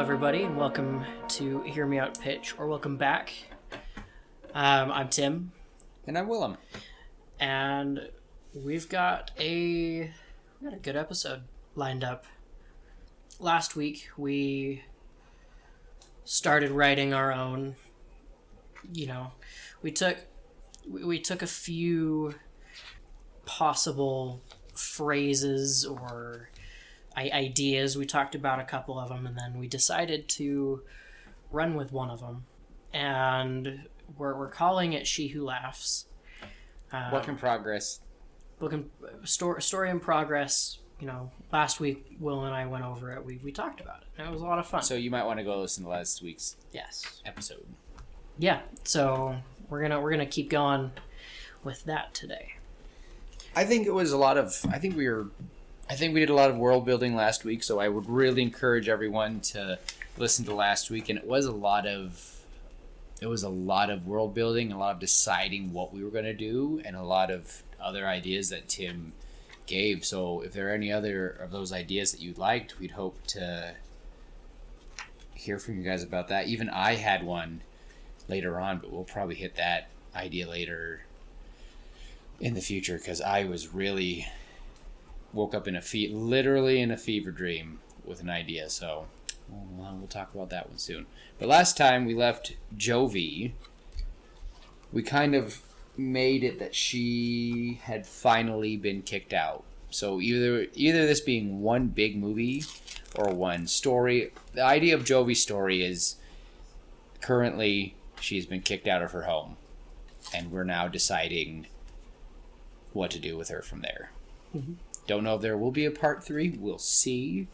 everybody, and welcome to Hear Me Out Pitch, or welcome back. I'm Tim. And I'm Willem. And we've got a good episode lined up. Last week, we started writing our own, we took a few possible phrases or ideas. We talked about a couple of them, and then we decided to run with one of them. And we're calling it She Who Laughs. Work in progress. Story in progress. Last week Will and I went over it. We talked about it, and it was a lot of fun. So you might want to go listen to last week's yes episode. Yeah. So we're gonna keep going with that today. I think we did a lot of world building last week, so I would really encourage everyone to listen to last week. And it was a lot of world building, a lot of deciding what we were going to do, and a lot of other ideas that Tim gave. So if there are any other of those ideas that you liked, we'd hope to hear from you guys about that. Even I had one later on, but we'll probably hit that idea later in the future, because I was really woke up literally in a fever dream with an idea. So we'll talk about that one soon. But last time we left Jovi, we kind of made it that she had finally been kicked out. So either this being one big movie or one story. The idea of Jovi's story is currently she's been kicked out of her home, and we're now deciding what to do with her from there. Mm-hmm. Don't know if there will be a part 3. We'll see.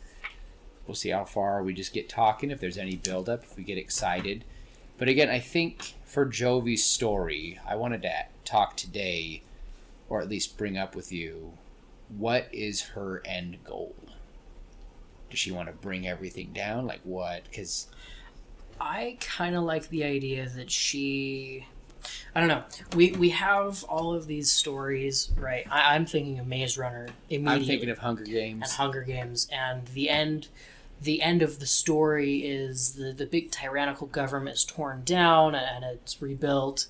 We'll see how far we just get talking, if there's any build-up, if we get excited. But again, I think for Jovi's story, I wanted to talk today, or at least bring up with you, what is her end goal? Does she want to bring everything down? Like what? Because I kind of like the idea that she... I don't know. We have all of these stories, right? I'm thinking of Maze Runner immediately. I'm thinking of Hunger Games. And Hunger Games, and the end of the story is the big tyrannical government is torn down and it's rebuilt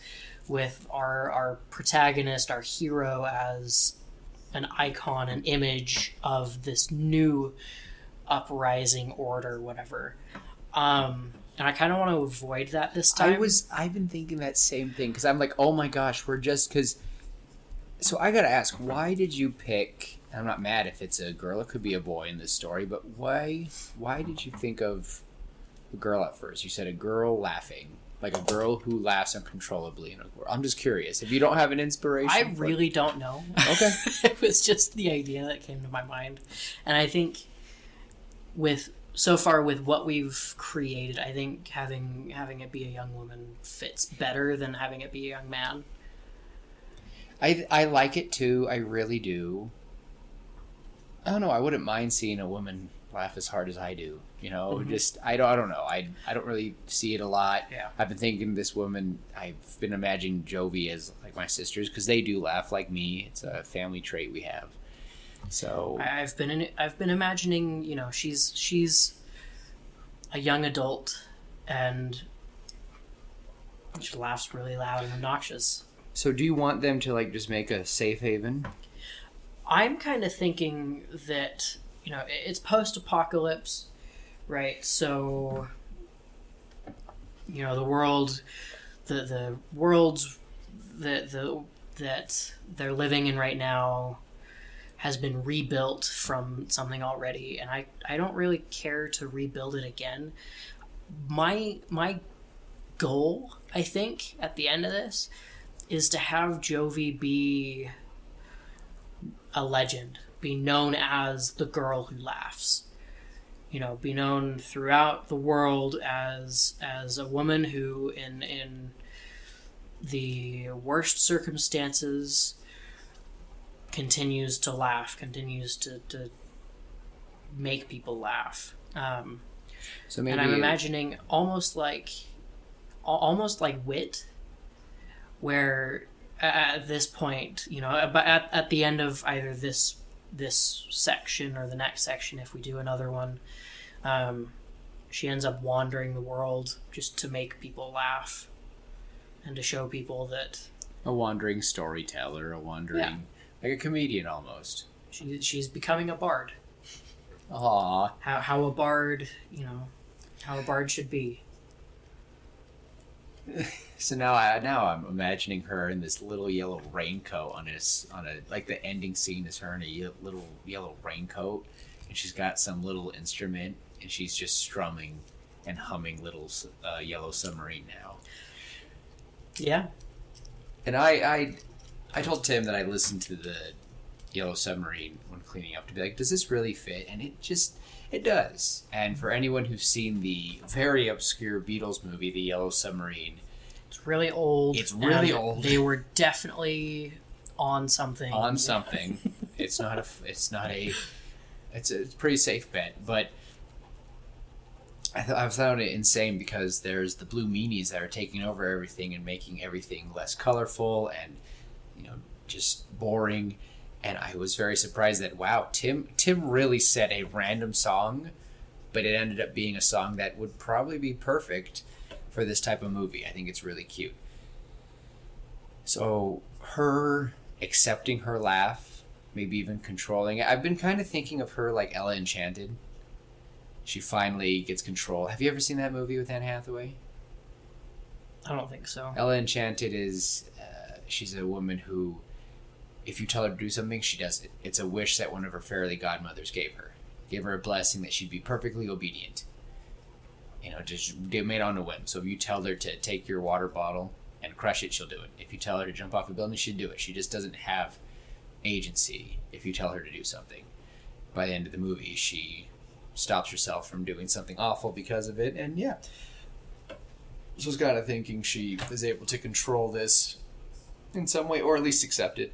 with our protagonist, our hero, as an icon, an image of this new uprising order, whatever. And I kind of want to avoid that this time. I've been thinking that same thing, because I'm like, oh my gosh, so I gotta ask, why did you pick, I'm not mad if it's a girl, it could be a boy in this story, but why did you think of a girl at first? You said a girl laughing, like a girl who laughs uncontrollably. I'm just curious, if you don't have an inspiration. I really don't know. Okay. It was just the idea that came to my mind. And I think so far with what we've created, I think having it be a young woman fits better than having it be a young man. I like it too. I really do. I don't know. I wouldn't mind seeing a woman laugh as hard as I do. Mm-hmm. Just I don't know. I don't really see it a lot. Yeah. I've been thinking this woman. I've been imagining Jovi as like my sisters, because they do laugh like me. It's a family trait we have. So I've been imagining, she's a young adult and she laughs really loud and obnoxious. So do you want them to just make a safe haven? I'm kind of thinking that, it's post-apocalypse, right? So, the world that they're living in right now has been rebuilt from something already, and I don't really care to rebuild it again. My goal, I think, at the end of this, is to have Jovi be a legend, be known as the girl who laughs. Be known throughout the world as a woman who, in the worst circumstances, continues to laugh, continues to make people laugh. So maybe, and I'm imagining almost like Wit, where at this point, but at the end of either this section or the next section, if we do another one, she ends up wandering the world just to make people laugh and to show people that A wandering storyteller, like a comedian almost. she's becoming a bard. Aww. How a bard, how a bard should be. So now I'm imagining her in this little yellow raincoat on a like the ending scene is her in a little yellow raincoat, and she's got some little instrument, and she's just strumming and humming little Yellow Submarine now. Yeah. And I told Tim that I listened to the Yellow Submarine when cleaning up to be like, does this really fit? And it does. And for anyone who's seen the very obscure Beatles movie, The Yellow Submarine, It's really old. It's really and old. They were definitely on something. It's a pretty safe bet, but I found it insane because there's the blue meanies that are taking over everything and making everything less colorful and just boring. And I was very surprised that wow, Tim really set a random song, but it ended up being a song that would probably be perfect for this type of movie. I think it's really cute. So her accepting her laugh, maybe even controlling it. I've been kind of thinking of her like Ella Enchanted. She finally gets control. Have you ever seen that movie with Anne Hathaway? I don't think so. Ella Enchanted is, she's a woman who, if you tell her to do something, she does it. It's a wish that one of her fairy godmothers gave her. Gave her a blessing that she'd be perfectly obedient. Just made on a whim. So if you tell her to take your water bottle and crush it, she'll do it. If you tell her to jump off a building, she'll do it. She just doesn't have agency if you tell her to do something. By the end of the movie, she stops herself from doing something awful because of it, and yeah. So I was kind of thinking she is able to control this in some way, or at least accept it.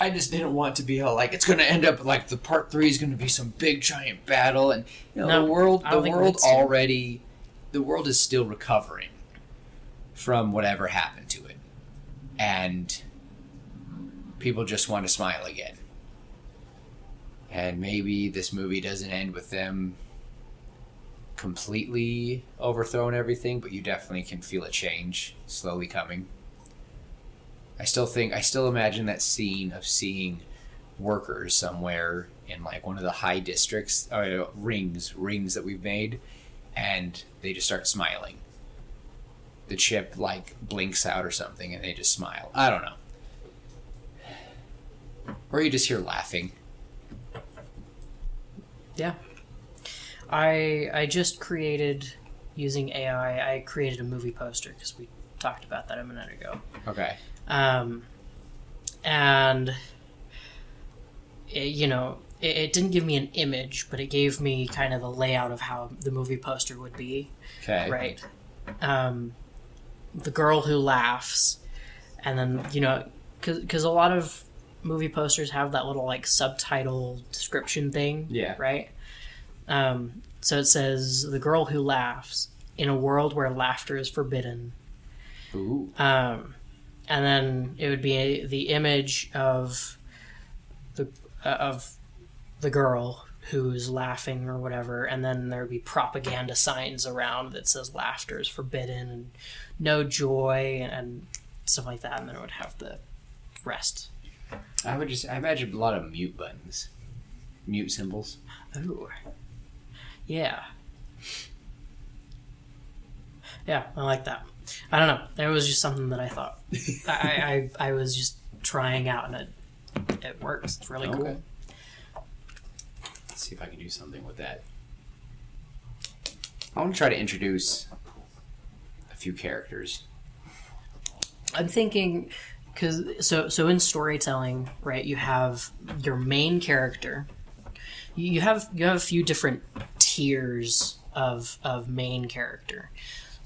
I just didn't want to be all like, it's going to end up like the part 3 is going to be some big giant battle, and the world is still recovering from whatever happened to it, and people just want to smile again. And maybe this movie doesn't end with them completely overthrowing everything, but you definitely can feel a change slowly coming. I still imagine that scene of seeing workers somewhere in like one of the high districts, rings that we've made, and they just start smiling. The chip like blinks out or something and they just smile. I don't know. Or you just hear laughing. Yeah. I just created, using AI, I created a movie poster because we talked about that a minute ago. Okay. And it didn't give me an image, but it gave me kind of the layout of how the movie poster would be. Okay. Right. The girl who laughs, and then, because a lot of movie posters have that little like subtitle description thing. Yeah. Right. So it says, the girl who laughs in a world where laughter is forbidden. Ooh. And then it would be the image of the girl who's laughing or whatever, and then there would be propaganda signs around that says laughter is forbidden and no joy and stuff like that, and then it would have the rest. I imagine a lot of mute buttons. Mute symbols. Ooh. Yeah. Yeah, I like that. I don't know. It was just something that I thought. I was just trying out, and it works. It's really cool. Let's see if I can do something with that. I want to try to introduce a few characters. I'm thinking, so in storytelling, right? You have your main character. You have a few different tiers of main character.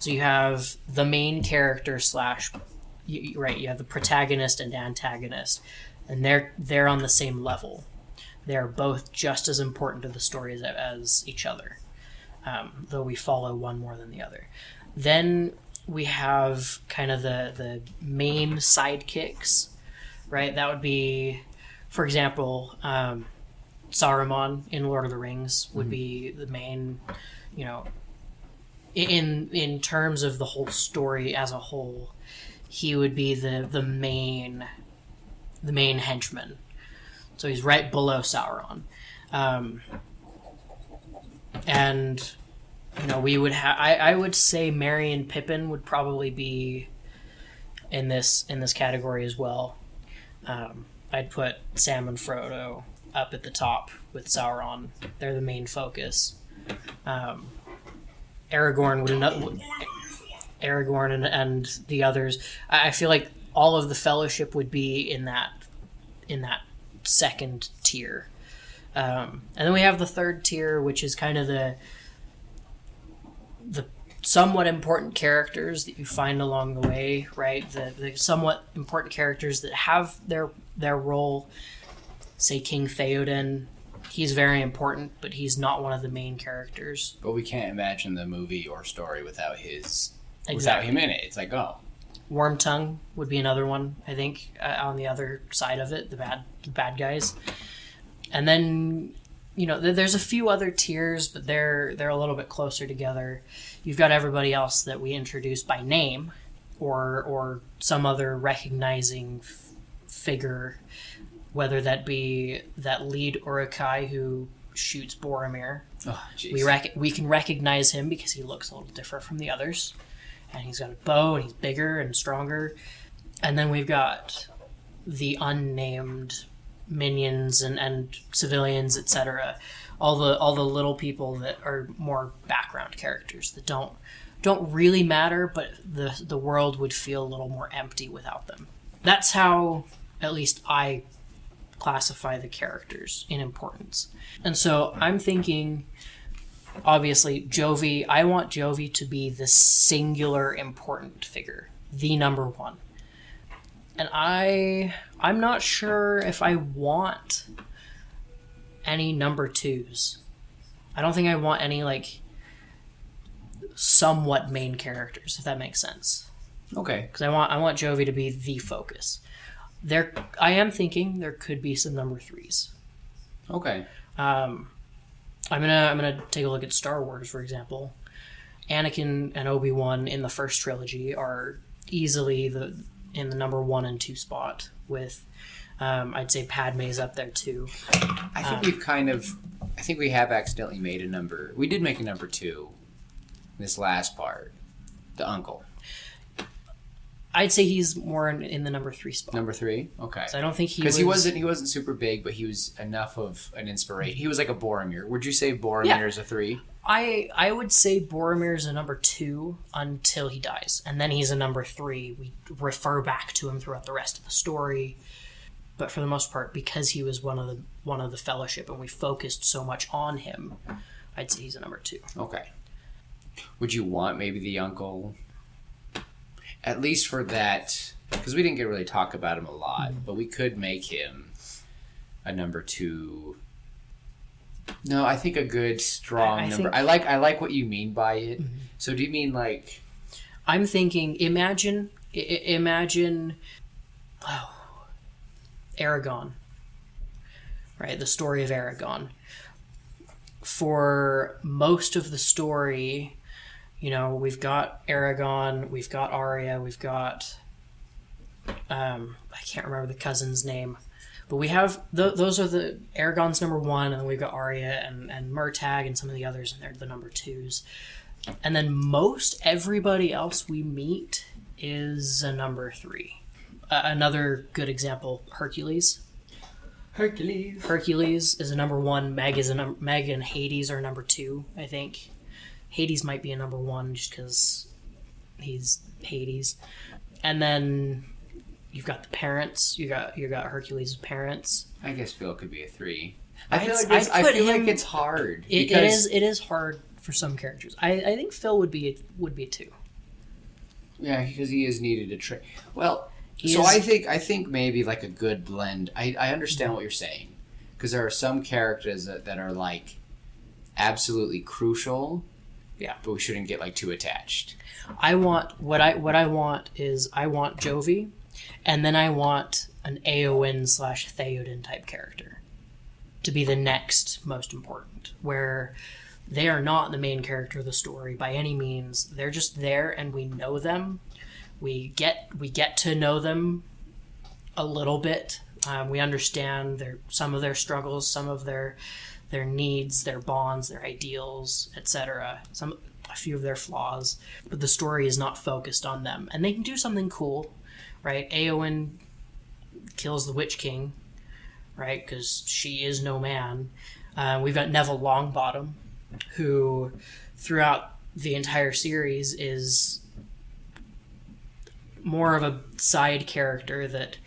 So you have the main character / you have the protagonist and antagonist, and they're on the same level. They're both just as important to the story as each other, though we follow one more than the other. Then we have kind of the main sidekicks, right? That would be, for example, Saruman in Lord of the Rings would be the main, in terms of the whole story as a whole, he would be the main henchman. So he's right below Sauron, and we would have. I would say Merry and Pippin would probably be in this category as well. I'd put Sam and Frodo up at the top with Sauron. They're the main focus. Aragorn and the others. I feel like all of the Fellowship would be in that second tier, and then we have the third tier, which is kind of the somewhat important characters that you find along the way, right? The somewhat important characters that have their role. Say King Theoden. He's very important, but he's not one of the main characters. But we can't imagine the movie or story without Exactly. him in it. It's like, oh. Wormtongue would be another one, I think, on the other side of it, the bad guys. And then, there's a few other tiers, but they're a little bit closer together. You've got everybody else that we introduce by name or some other recognizing figure, whether that be that lead Uruk-hai who shoots Boromir. Oh, we can recognize him because he looks a little different from the others. And he's got a bow, and he's bigger and stronger. And then we've got the unnamed minions and civilians, etc. All the little people that are more background characters that don't really matter, but the world would feel a little more empty without them. That's how, at least, I classify the characters in importance. And so I'm thinking, obviously, Jovi. I want Jovi to be the singular important figure, the number one. And I'm not sure if I want any number twos. I don't think I want any somewhat main characters, if that makes sense. Okay. Because I want Jovi to be the focus. I am thinking there could be some number threes. Okay. I'm gonna take a look at Star Wars, for example. Anakin and Obi-Wan in the first trilogy are easily in the number 1 and 2 spot. With I'd say Padme's up there too. I think we have accidentally made a number. We did make a number 2. This last part, the uncle. I'd say he's more in the number 3 spot. Number 3, okay. So I don't think he wasn't super big, but he was enough of an inspiration. He was like a Boromir. Would you say Boromir is a 3? I would say Boromir is a number 2 until he dies, and then he's a number 3. We refer back to him throughout the rest of the story, but for the most part, because he was one of the Fellowship, and we focused so much on him, I'd say he's a number 2. Okay. Would you want maybe the uncle? At least for that, because we didn't get to really talk about him a lot, but we could make him a number 2. No, I think a good strong number. I like what you mean by it. Mm-hmm. So do you mean like? I'm thinking. Imagine, Aragorn. Right, the story of Aragorn. For most of the story, we've got Aragorn, we've got Arya, we've got I can't remember the cousin's name, but we have those are the Aragorn's number 1, and then we've got Arya and Murtagh and some of the others, and they're the number 2s. And then most everybody else we meet is a number 3. Another good example, Hercules. Hercules is a number 1. Meg and Hades are number 2, I think. Hades might be a number 1 just because he's Hades. And then you've got the parents. You got Hercules' parents. I guess Phil could be a 3. I feel like it's hard. It is hard for some characters. I think Phil would be a 2. Yeah, because he is needed to train. Well, I think maybe like a good blend. I understand what you're saying, because there are some characters that are like absolutely crucial. Yeah, but we shouldn't get too attached. I want Jovi, and then I want an Éowyn/Theoden type character to be the next most important, where they are not the main character of the story by any means. They're just there, and we know them. We get to know them a little bit. We understand some of their struggles, some of their needs, their bonds, their ideals, etc. A few of their flaws, but the story is not focused on them, and they can do something cool, right? Éowyn kills the Witch King, right? Because she is no man. We've got Neville Longbottom, who throughout the entire series is more of a side character that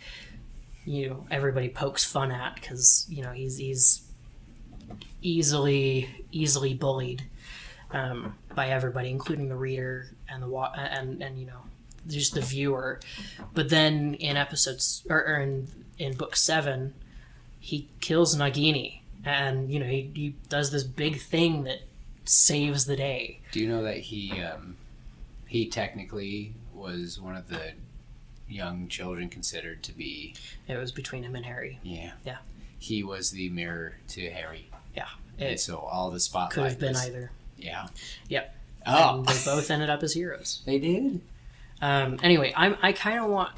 everybody pokes fun at because he's easily bullied by everybody, including the reader and and just the viewer. But then in episodes or in book 7, he kills Nagini, and he does this big thing that saves the day. Do you know that he technically was one of the young children considered to be... It was between him and Harry. Yeah. Yeah. He was the mirror to Harry. Yeah. And so all the spotlight could have been either. Yeah. Yep. Oh. And they both ended up as heroes. They did? Anyway, I kind of want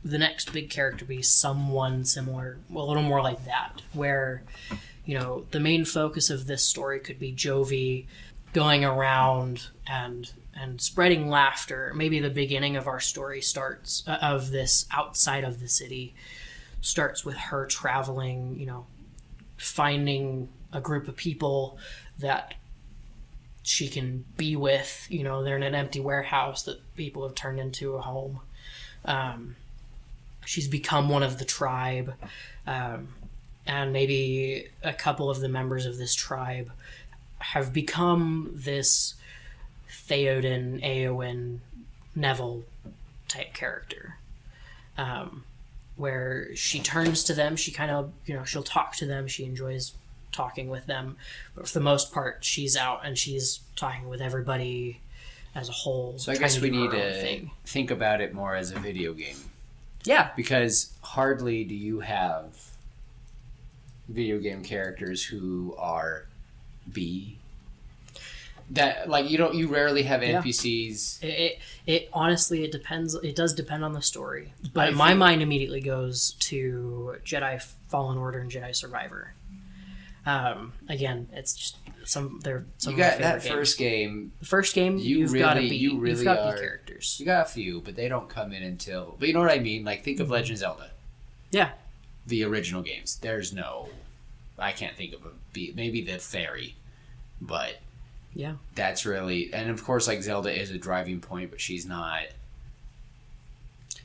the next big character to be someone similar, a little more like that, where, the main focus of this story could be Jovi going around and spreading laughter. Maybe the beginning of our story starts of this outside of the city starts with her traveling, finding a group of people that she can be with. They're in an empty warehouse that people have turned into a home. She's become one of the tribe, and maybe a couple of the members of this tribe have become this Theoden, Éowyn, Neville type character, where she turns to them. She kind of, she'll talk to them. She enjoys talking with them, but for the most part, she's out and she's talking with everybody as a whole. So I guess we need to think about it more as a video game. Yeah, because hardly do you have video game characters who are B. That you rarely have NPCs. It honestly it depends. It does depend on the story, but my mind immediately goes to Jedi Fallen Order and Jedi Survivor. Again, it's just they're some you got of my that favorite first game. The first game, you've got to be. You've got B characters. You got a few, but they don't come in until. But you know what I mean? Like think of Legend of Zelda. Yeah. The original games. There's no. I can't think of a B. Maybe the fairy, but. Yeah. That's really, and of course, like Zelda is a driving point, but she's not.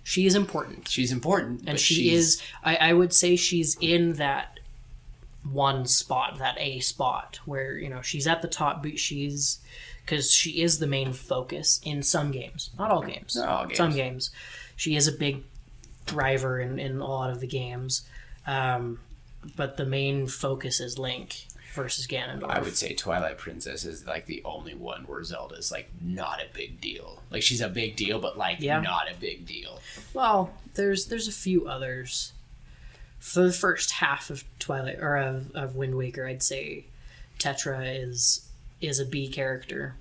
She is important. She's important, and she is. I would say she's in that one spot, that A spot, where she's at the top, but because she is the main focus in some games, not all games. Not all games. Some games, she is a big driver in a lot of the games, but the main focus is Link versus Ganondorf. I would say Twilight Princess is like the only one where Zelda's like not a big deal. Like she's a big deal, but like not a big deal. Well, there's a few others. For the first half of Twilight or of Wind Waker, I'd say Tetra is a B character,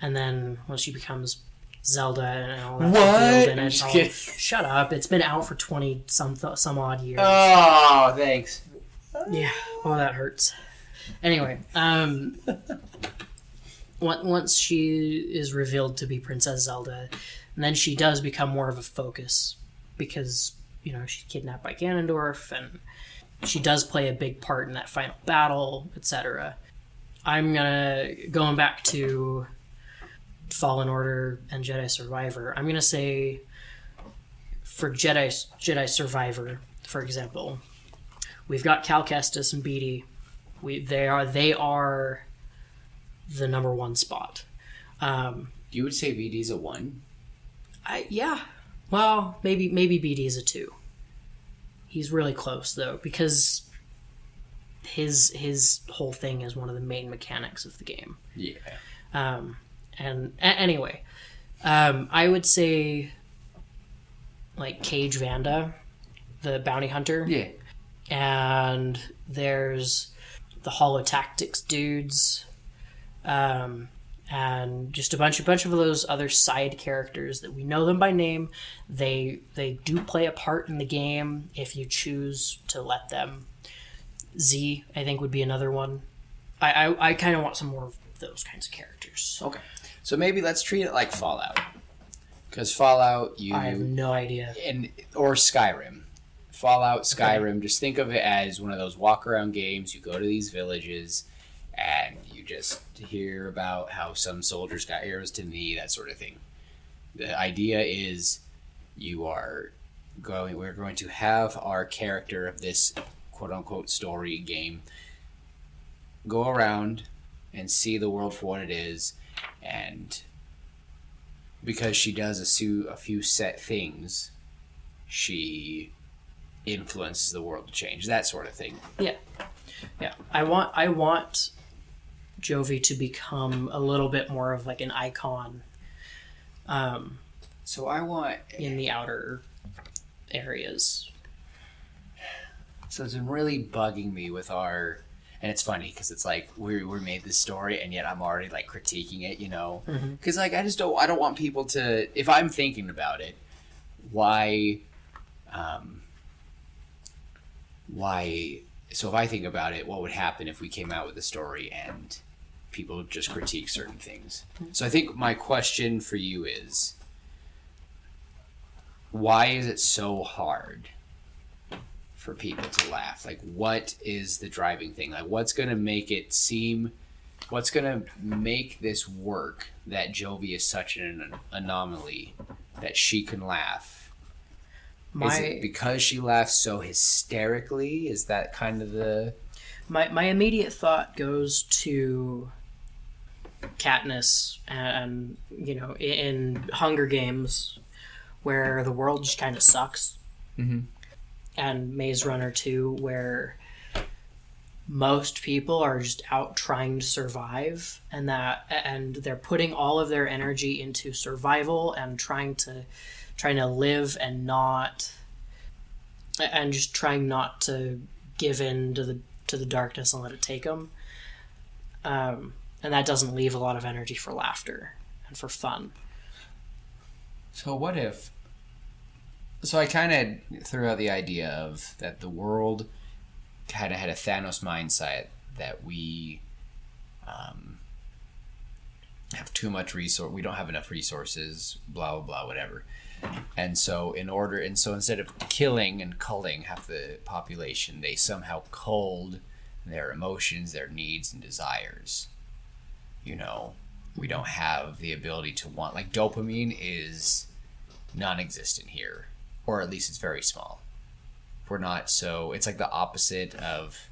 and then when she becomes Zelda and all that, shut up! It's been out for 20 some odd years. Oh, thanks. Yeah, well, that hurts. Anyway, once she is revealed to be Princess Zelda, and then she does become more of a focus because she's kidnapped by Ganondorf, and she does play a big part in that final battle, etc. I'm going back to Fallen Order and Jedi Survivor. I'm gonna say for Jedi Survivor, for example. We've got Cal Kestis and BD. They are the number one spot. You would say BD's a 1? Yeah. Well, maybe BD is a 2. He's really close though, because his whole thing is one of the main mechanics of the game. Yeah. And anyway, I would say like Cage Vanda, the bounty hunter. Yeah. And there's the Holotactics dudes. And just a bunch of those other side characters that we know them by name. They do play a part in the game if you choose to let them. Z, I think, would be another one. I kind of want some more of those kinds of characters. Okay. So maybe let's treat it like Fallout. Because Fallout, I have no idea. Or Skyrim. Fallout, Skyrim, okay. Just think of it as one of those walk-around games. You go to these villages, and you just hear about how some soldiers got arrows to the knee, that sort of thing. The idea is we're going to have our character of this quote-unquote story game go around and see the world for what it is, and because she does a few set things, she influences the world to change, that sort of thing. Yeah. I want Jovi to become a little bit more of like an icon. So I want in the outer areas. So it's been really bugging me with our, and it's funny because it's like we made this story and yet I'm already like critiquing it, because like I don't want people to, if I'm thinking about it, why so if I think about it, what would happen if we came out with a story and people just critique certain things? So I think my question for you is, why is it so hard for people to laugh? Like, what is the driving thing? Like, what's going to make this work that Jovi is such an anomaly that she can laugh? Is it because she laughs so hysterically? Is that kind of the... My immediate thought goes to Katniss and, in Hunger Games, where the world just kind of sucks. Mm-hmm. And Maze Runner 2, where most people are just out trying to survive, and they're putting all of their energy into survival and trying to live and just trying not to give in to the darkness and let it take them. And that doesn't leave a lot of energy for laughter and for fun. So what if... So I kind of threw out the idea of that the world kind of had a Thanos mindset, that we have too much resource, we don't have enough resources, blah, blah, blah, whatever. And so instead of killing and culling half the population, they somehow culled their emotions, their needs and desires. We don't have the ability to want, like dopamine is non-existent here, or at least it's very small. We're not, so it's like the opposite of,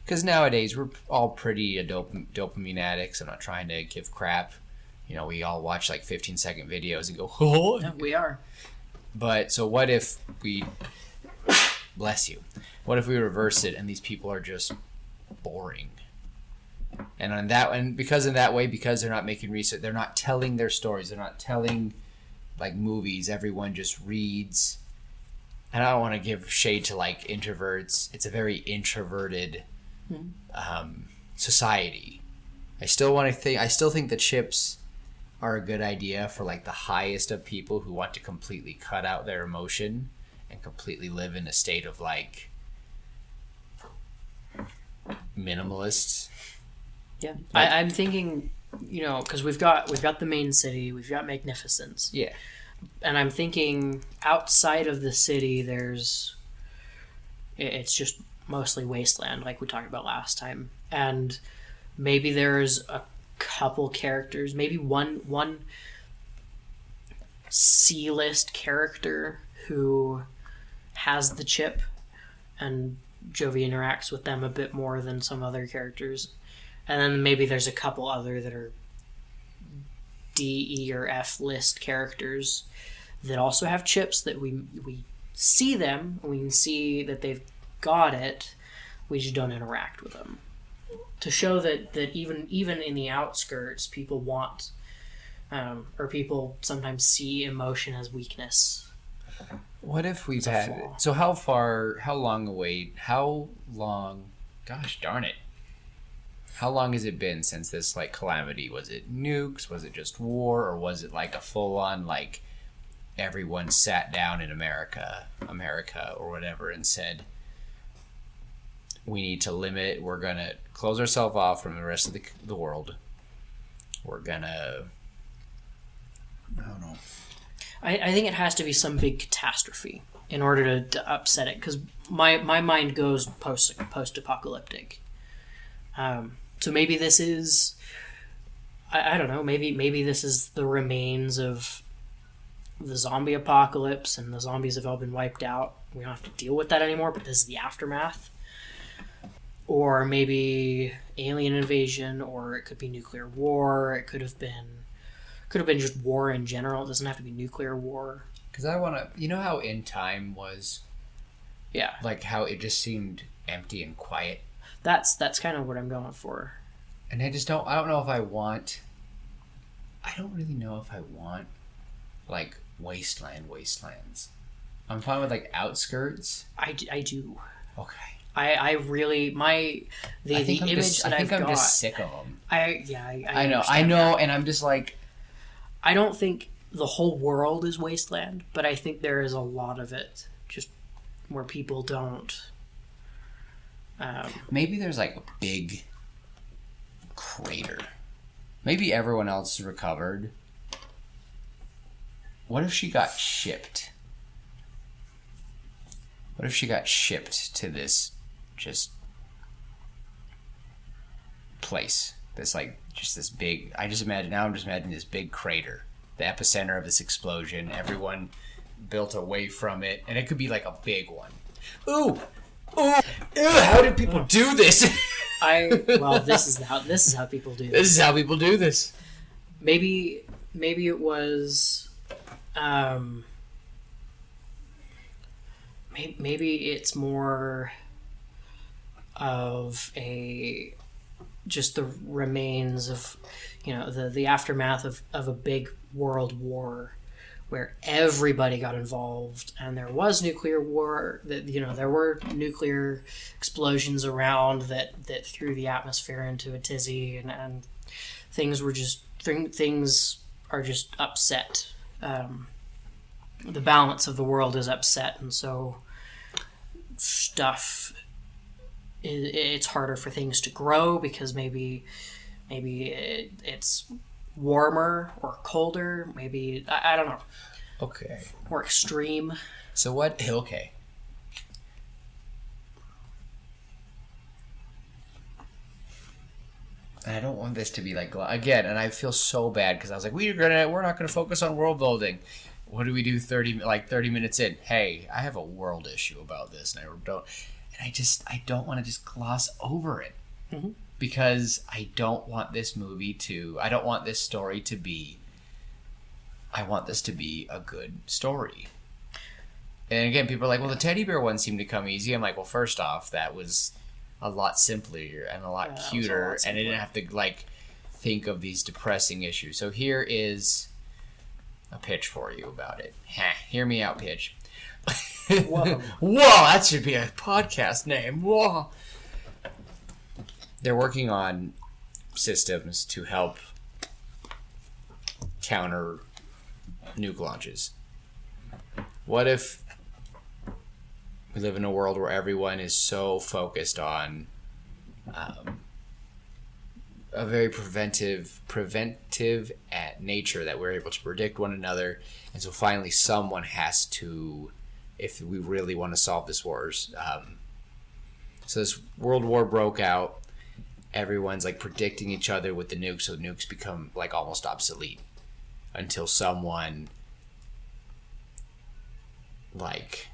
because nowadays we're all pretty dopamine addicts. I'm not trying to give crap. We all watch like 15-second videos and go, oh. No, we are. But so what if we, bless you, what if we reverse it and these people are just boring? And because they're not making research, they're not telling their stories, they're not telling like movies, everyone just reads. And I don't want to give shade to like introverts. It's a very introverted society. I still think the chips are a good idea for like the highest of people who want to completely cut out their emotion and completely live in a state of like minimalists. Yeah, I'm thinking, because we've got the main city, we've got Magnificence. Yeah. And I'm thinking outside of the city, it's just mostly wasteland, like we talked about last time. And maybe there's a couple characters, maybe one C-list character who has the chip, and Jovi interacts with them a bit more than some other characters. And then maybe there's a couple other that are D, E, or F list characters that also have chips that we see them, and we can see that they've got it, we just don't interact with them. To show that even in the outskirts, people want, or people sometimes see emotion as weakness. What if we've had... flaw. So how long, gosh darn it. How long has it been since this like calamity? Was it nukes? Was it just war? Or was it like a full on like everyone sat down in America or whatever and said, we need to limit, we're going to close ourselves off from the rest of the world. We're going to, I don't know. I think it has to be some big catastrophe in order to upset it, because my mind goes post-apocalyptic. So maybe this is, I don't know, maybe this is the remains of the zombie apocalypse and the zombies have all been wiped out. We don't have to deal with that anymore, but this is the aftermath. Or maybe alien invasion, or it could be nuclear war. It could have been just war in general. It doesn't have to be nuclear war. Because I want to, you know how In Time was? Yeah. Like how it just seemed empty and quiet. That's kind of what I'm going for. And I don't know if I want, I don't really know if I want like wastelands. I'm fine with like outskirts. I do. Okay. I really, the image that I've got. I'm just sick of them. I know, and I'm just like, I don't think the whole world is wasteland, but I think there is a lot of it just where people don't. Maybe there's like a big crater. Maybe everyone else recovered. What if she got shipped? What if she got shipped to this just place? This like just this big. I'm just imagining this big crater, the epicenter of this explosion. Everyone built away from it, and it could be like a big one. Ooh, how did people do this? This is how people do this. This is how people do this. Maybe it was. Maybe it's more of just the remains of, the aftermath of a big world war where everybody got involved and there was nuclear war, that there were nuclear explosions around that threw the atmosphere into a tizzy, and things are just upset. The balance of the world is upset, and so it's harder for things to grow because maybe it's warmer or colder, maybe I don't know. Okay. More extreme. So what? Okay. And I don't want this to be like again, and I feel so bad because I was like, we're not gonna focus on world building. What do we do 30 minutes in? Hey, I have a world issue about this, and I don't want to just gloss over it. Mm-hmm. Because I don't want this I don't want this story to be, I want this to be a good story. And again, people are like, well, the teddy bear one seemed to come easy. I'm like, well, first off, that was a lot simpler and a lot cuter, and I didn't have to like think of these depressing issues. So here is a pitch for you about it. Hear me out, pitch. Whoa, that should be a podcast name. Whoa. They're working on systems to help counter nuke launches. What if we live in a world where everyone is so focused on a very preventive at nature that we're able to predict one another, and so finally someone has to, if we really want to solve this wars. So this world war broke out. Everyone's like predicting each other with the nukes, so nukes become like almost obsolete until someone like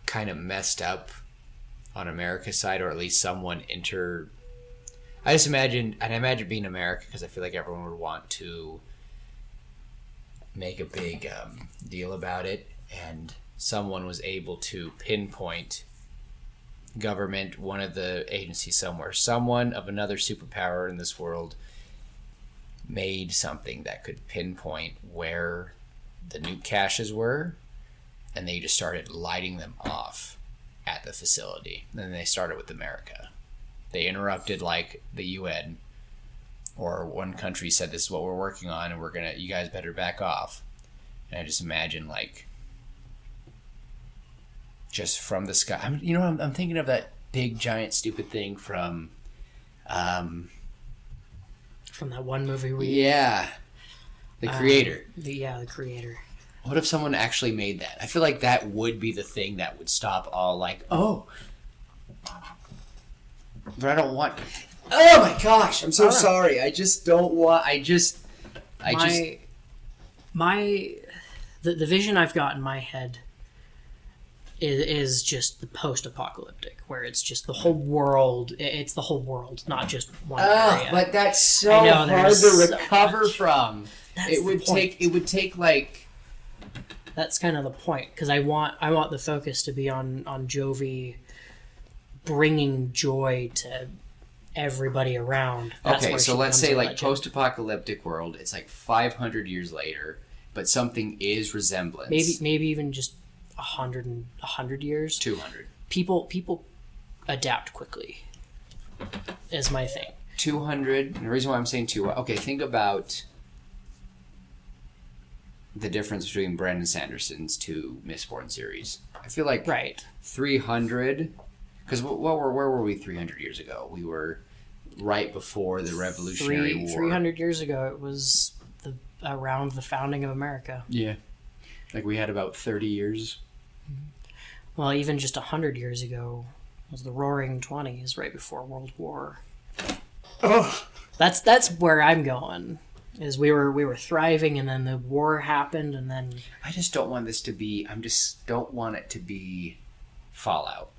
kind of messed up on America's side, or at least someone I imagine being America, because I feel like everyone would want to make a big deal about it, and someone was able to pinpoint government, one of the agencies somewhere, someone of another superpower in this world made something that could pinpoint where the nuke caches were, and they just started lighting them off at the facility. And then they started with America. They interrupted like the UN, or one country said this is what we're working on, and you guys better back off. And I just imagine like just from the sky. I'm thinking of that big giant stupid thing from that one movie the Creator. The Creator. What if someone actually made that? I feel like that would be the thing that would stop all like, oh, but I don't want. Oh my gosh! I'm so sorry. I just don't want. The vision I've got in my head is just the post-apocalyptic, where it's just the whole world. It's the whole world, not just one area. But that's so hard to recover from. It would take like. That's kind of the point, because I want the focus to be on Jovi bringing joy to everybody around. Okay, so let's say like post-apocalyptic world. It's like 500 years later, but something is resemblance. Maybe even just 100 years. 200. People adapt quickly. Is my thing. 200. The reason why I'm saying 2. Okay, think about the difference between Brandon Sanderson's 2 Mistborn series. I feel like 300. Because where were we 300 years ago? We were right before the Revolutionary War. 300 years ago, it was around the founding of America. Yeah. Like we had about 30 years. Well, even just 100 years ago was the Roaring 20s, right before World War. Oh. That's where I'm going. Is we were thriving, and then the war happened, and then I just don't want this to be. Don't want it to be Fallout.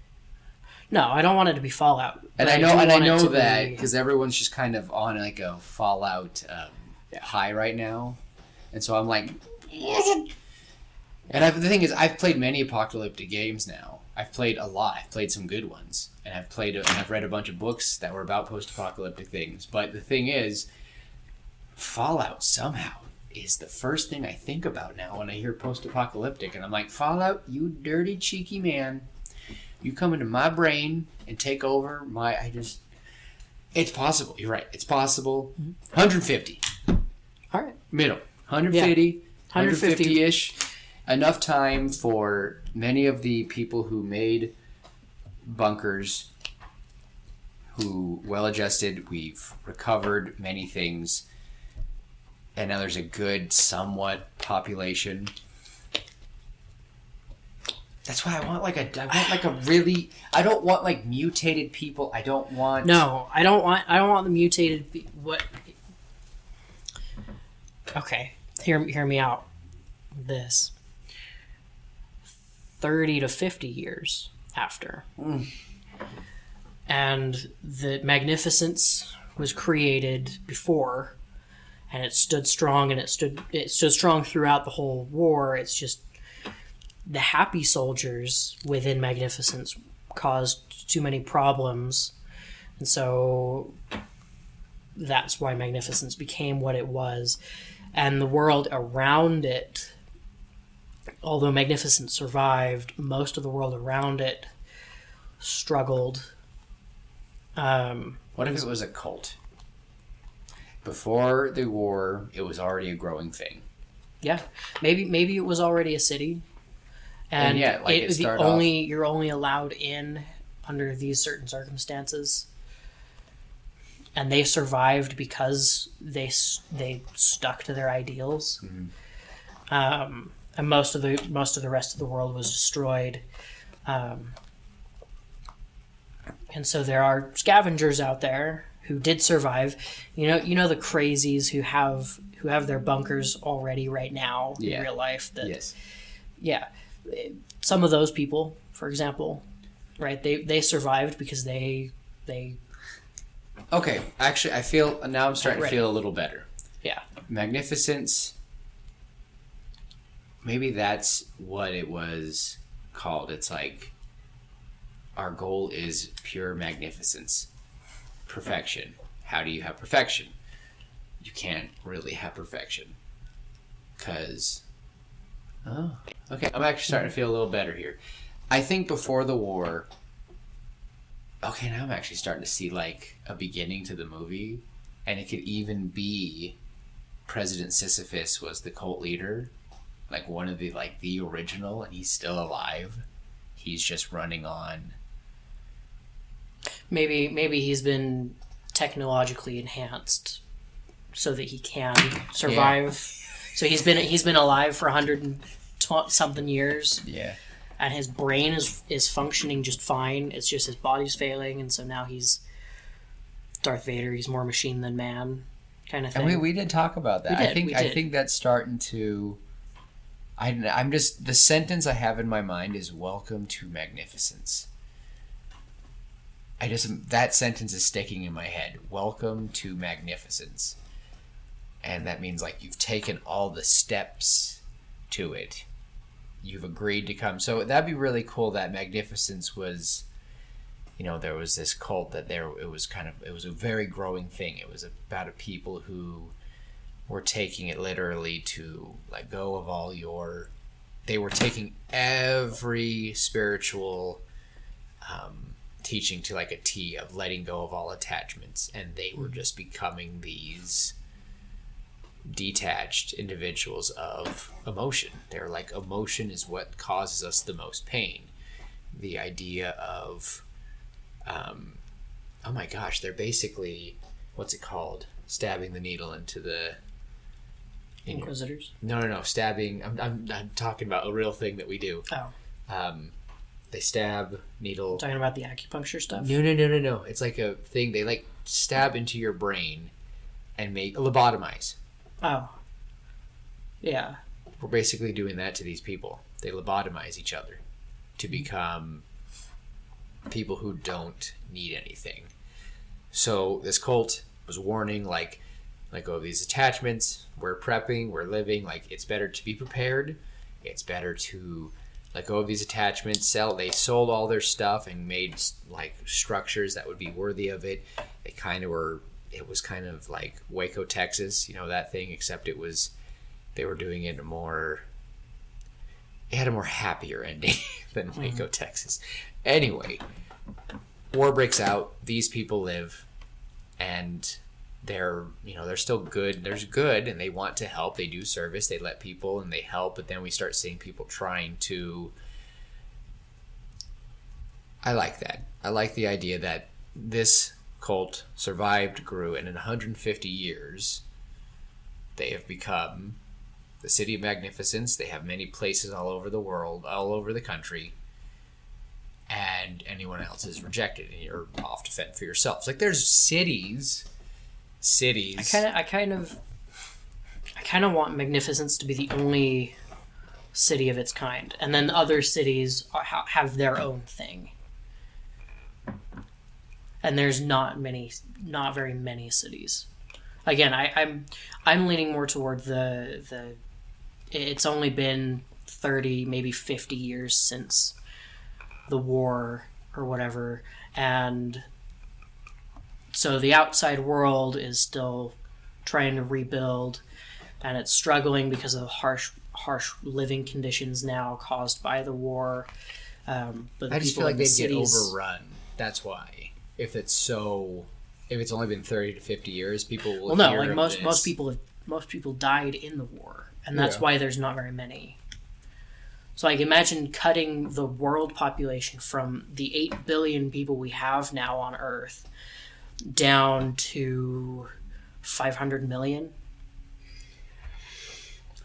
No, I don't want it to be Fallout. And I know that because everyone's just kind of on like a Fallout high right now, and so I'm like, and the thing is, I've played many apocalyptic games now. I've played a lot. I've played some good ones, and I've read a bunch of books that were about post-apocalyptic things. But the thing is, Fallout somehow is the first thing I think about now when I hear post-apocalyptic, and I'm like, Fallout, you dirty cheeky man. You come into my brain and take over it's possible. You're right. It's possible. 150. All right. Middle. 150. 150-ish. Enough time for many of the people who made bunkers, who well-adjusted, we've recovered many things, and now there's a good, somewhat population. That's why I want I don't want like mutated people. I don't want the mutated what. Okay, hear me out. This 30 to 50 years after, and the Magnificence was created before, and it stood strong, and it stood strong throughout the whole war. It's just the happy soldiers within Magnificence caused too many problems, and so that's why Magnificence became what it was. And the world around it, although Magnificence survived, most of the world around it struggled. What if it was a cult? Before the war, it was already a growing thing. Yeah, maybe it was already a city. And you're only allowed in under these certain circumstances, and they survived because they stuck to their ideals. Mm-hmm. And most of the rest of the world was destroyed. And so there are scavengers out there who did survive. You know the crazies who have their bunkers already right now in real life. Yes. Yeah. Some of those people, for example, right? They survived because they. Okay, actually, I'm starting to feel a little better. Yeah. Magnificence. Maybe that's what it was called. It's like our goal is pure magnificence, perfection. How do you have perfection? You can't really have perfection, because. Oh, okay. I'm actually starting to feel a little better here. I think before the war, okay, now I'm actually starting to see like a beginning to the movie, and it could even be President Sisyphus was the cult leader, like one of the like the original, and he's still alive. He's just running on. Maybe he's been technologically enhanced so that he can survive. Yeah. So he's been alive for 100-something years. Yeah. And his brain is functioning just fine. It's just his body's failing, and so now he's Darth Vader. He's more machine than man, kind of thing. And we did talk about that. I think that's starting to. I'm just, the sentence I have in my mind is "Welcome to magnificence." That sentence is sticking in my head. Welcome to magnificence, and that means like you've taken all the steps to it. You've agreed to come. So that'd be really cool that magnificence was, there was this cult that it was a very growing thing. It was about a people who were taking it literally to let go of they were taking every spiritual teaching to like a T of letting go of all attachments, and they were just becoming these detached individuals of emotion. They're like, emotion is what causes us the most pain. The idea of oh my gosh, they're basically, what's it called, stabbing the needle into the Inquisitors? No, stabbing. I'm talking about a real thing that we do. They stab needle. Talking about the acupuncture stuff? No. It's like a thing they like stab into your brain and make lobotomize. Oh. Yeah. We're basically doing that to these people. They lobotomize each other to become people who don't need anything. So this cult was warning, like, let go of these attachments. We're prepping, we're living. Like, it's better to be prepared. It's better to let go of these attachments. They sold all their stuff and made like structures that would be worthy of it. They kind of were. It was kind of like Waco, Texas, that thing, except they were doing it more, it had a more happier ending than Waco, Texas. Anyway, war breaks out, these people live, and they're still good. There's good, and they want to help. They do service, they let people, and they help, but then we start seeing people trying to, I like that. I like the idea that this cult survived, grew, and in 150 years they have become the City of Magnificence. They have many places all over the world, all over the country, and anyone else is rejected, and you're off to fend for yourselves. Like, there's cities. I kind of want Magnificence to be the only city of its kind, and then other cities have their own thing. And there's not very many cities. Again, I'm leaning more toward the. It's only been 30, maybe 50 years since the war or whatever, and so the outside world is still trying to rebuild, and it's struggling because of harsh living conditions now caused by the war. But I just feel like they'd get overrun. That's why. If it's only been 30 to 50 years, people will. Well, no, like most people died in the war, and that's why there's not very many. So, like, imagine cutting the world population from the 8 billion people we have now on Earth down to 500 million.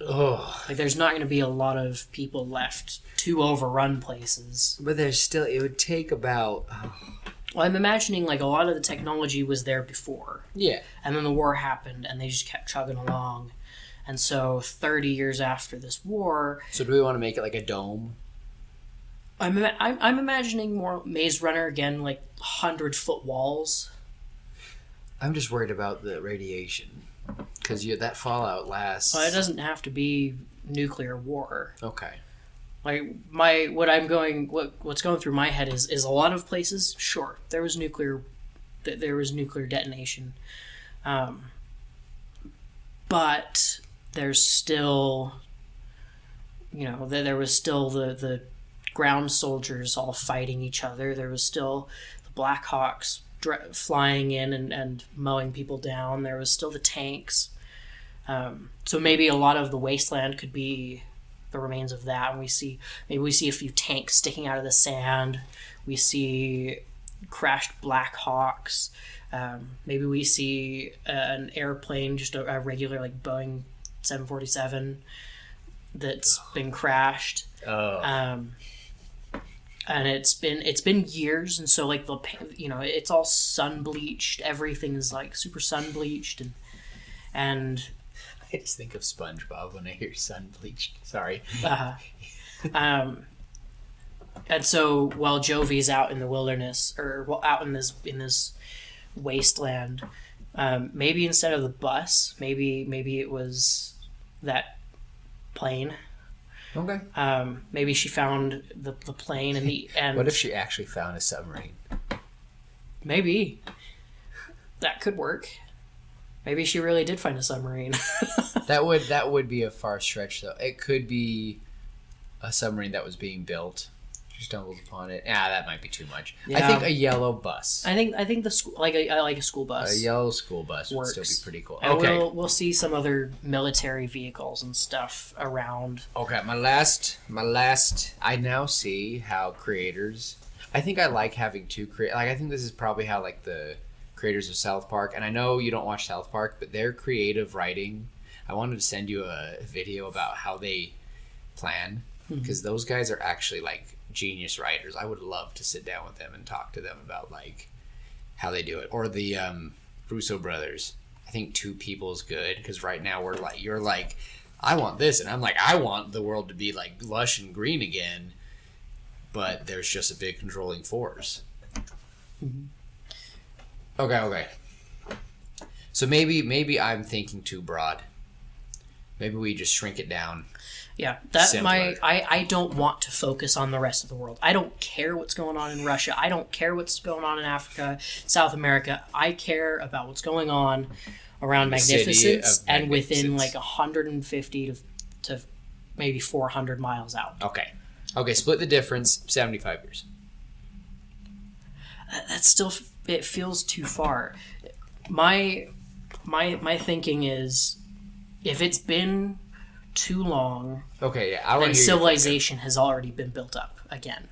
Oh, like, there's not going to be a lot of people left to overrun places. But it would take about. Well, I'm imagining, like, a lot of the technology was there before. Yeah. And then the war happened, and they just kept chugging along. And so 30 years after this war... So do we want to make it like a dome? I'm imagining more Maze Runner, again, like 100-foot walls. I'm just worried about the radiation. Because that fallout lasts... Well, it doesn't have to be nuclear war. Okay. Like, what's going through my head is a lot of places, sure, there was nuclear detonation, but there's still, there was still the ground soldiers all fighting each other. There was still Blackhawks flying in and mowing people down. There was still the tanks. So maybe a lot of the wasteland could be the remains of that. And we see a few tanks sticking out of the sand. We see crashed Blackhawks. Maybe we see an airplane, just a regular like Boeing 747 that's been crashed. And it's been years, and so like it's all sun bleached. Everything is like super sun bleached, and I just think of SpongeBob when I hear sun bleached. Sorry. And so while Jovi's out in the wilderness, or out in this wasteland, maybe instead of the bus, maybe it was that plane. Okay. Maybe she found the plane and what if she actually found a submarine? Maybe that could work. Maybe she really did find a submarine. That would be a far stretch, though. It could be a submarine that was being built. She stumbles upon it. That might be too much. Yeah. I think a yellow bus. I think the school, I like a school bus. A yellow school bus works. Would still be pretty cool. And okay, we'll see some other military vehicles and stuff around. Okay, my last. I now see how creators. I think I like having two creators. Like I think this is probably how like the creators of South Park. And I know you don't watch South Park, but their creative writing. I wanted to send you a video about how they plan, because those guys are actually like genius writers. I would love to sit down with them and talk to them about like how they do it. Or the Russo brothers. I think two people is good, because right now you're like, I want this, and I'm like, I want the world to be like lush and green again, but there's just a big controlling force. Okay. So maybe I'm thinking too broad. Maybe we just shrink it down. Yeah, I don't want to focus on the rest of the world. I don't care what's going on in Russia. I don't care what's going on in Africa, South America. I care about what's going on around Magnificence and within like 150 to maybe 400 miles out. Okay, split the difference, 75 years. That's still, it feels too far. My thinking is, if it's been too long, then civilization has already been built up again,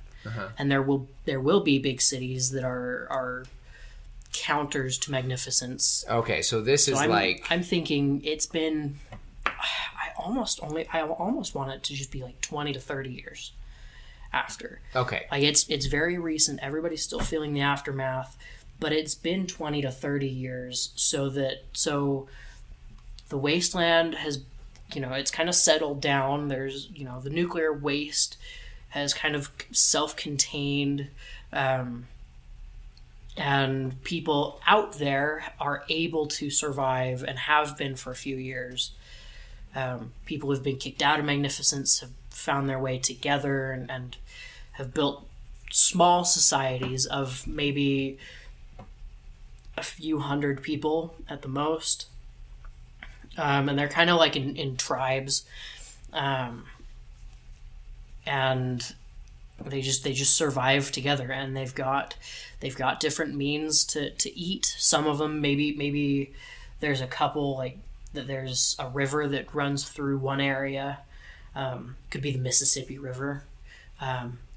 and there will be big cities that are counters to Magnificence. Okay, so this is I'm thinking it's been. I almost want it to just be like 20 to 30 years after. Okay, like it's very recent. Everybody's still feeling the aftermath, but it's been 20 to 30 years. So the wasteland has. It's kind of settled down. There's, the nuclear waste has kind of self-contained, and people out there are able to survive and have been for a few years. People who've been kicked out of Magnificence have found their way together and have built small societies of maybe a few hundred people at the most. And they're kind of like in tribes, and they just survive together, and they've got different means to eat. Some of them maybe there's a couple like that. There's a river that runs through one area, could be the Mississippi River,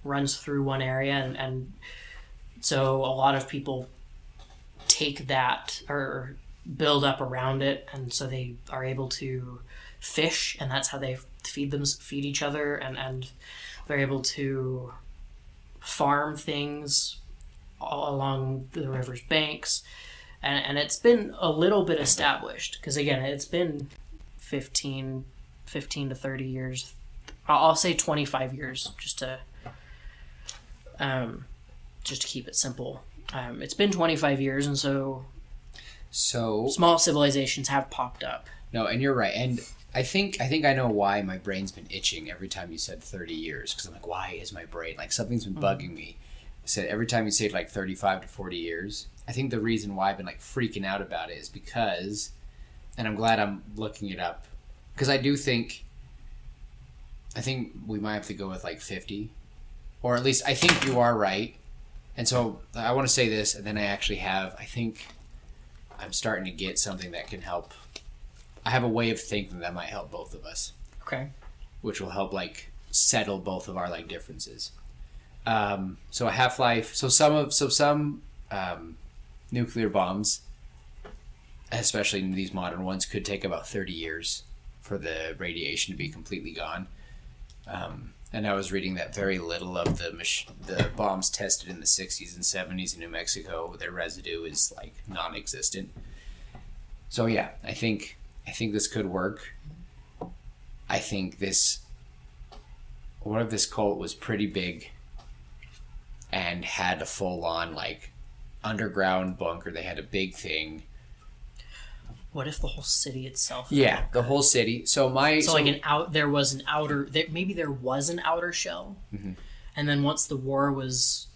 runs through one area, and so a lot of people take that or build up around it, and so they are able to fish, and that's how they feed each other, and they're able to farm things all along the river's banks, and it's been a little bit established, because again, it's been 15 to 30 years. I'll say 25 years just to keep it simple. It's been 25 years, and so small civilizations have popped up. No, and you're right. And I think I know why my brain's been itching every time you said 30 years. Because I'm like, why is my brain... Like, something's been bugging me. I said every time you say like 35 to 40 years. I think the reason why I've been like freaking out about it is because... And I'm glad I'm looking it up. Because I think we might have to go with like 50. Or at least I think you are right. And so I want to say this, and then I actually have, I think I'm starting to get something that can help. I have a way of thinking that might help both of us, Okay. which will help like settle both of our like differences. So a half-life. So some nuclear bombs, especially these modern ones, could take about 30 years for the radiation to be completely gone. And I was reading that very little of the bombs tested in the 60s and 70s in New Mexico, their residue is like non-existent. So yeah, I think this could work. I think what if this cult was pretty big and had a full-on like underground bunker? They had a big thing. What if the whole city itself? Yeah, the whole city. There was an outer. Maybe there was an outer shell, and then once the war was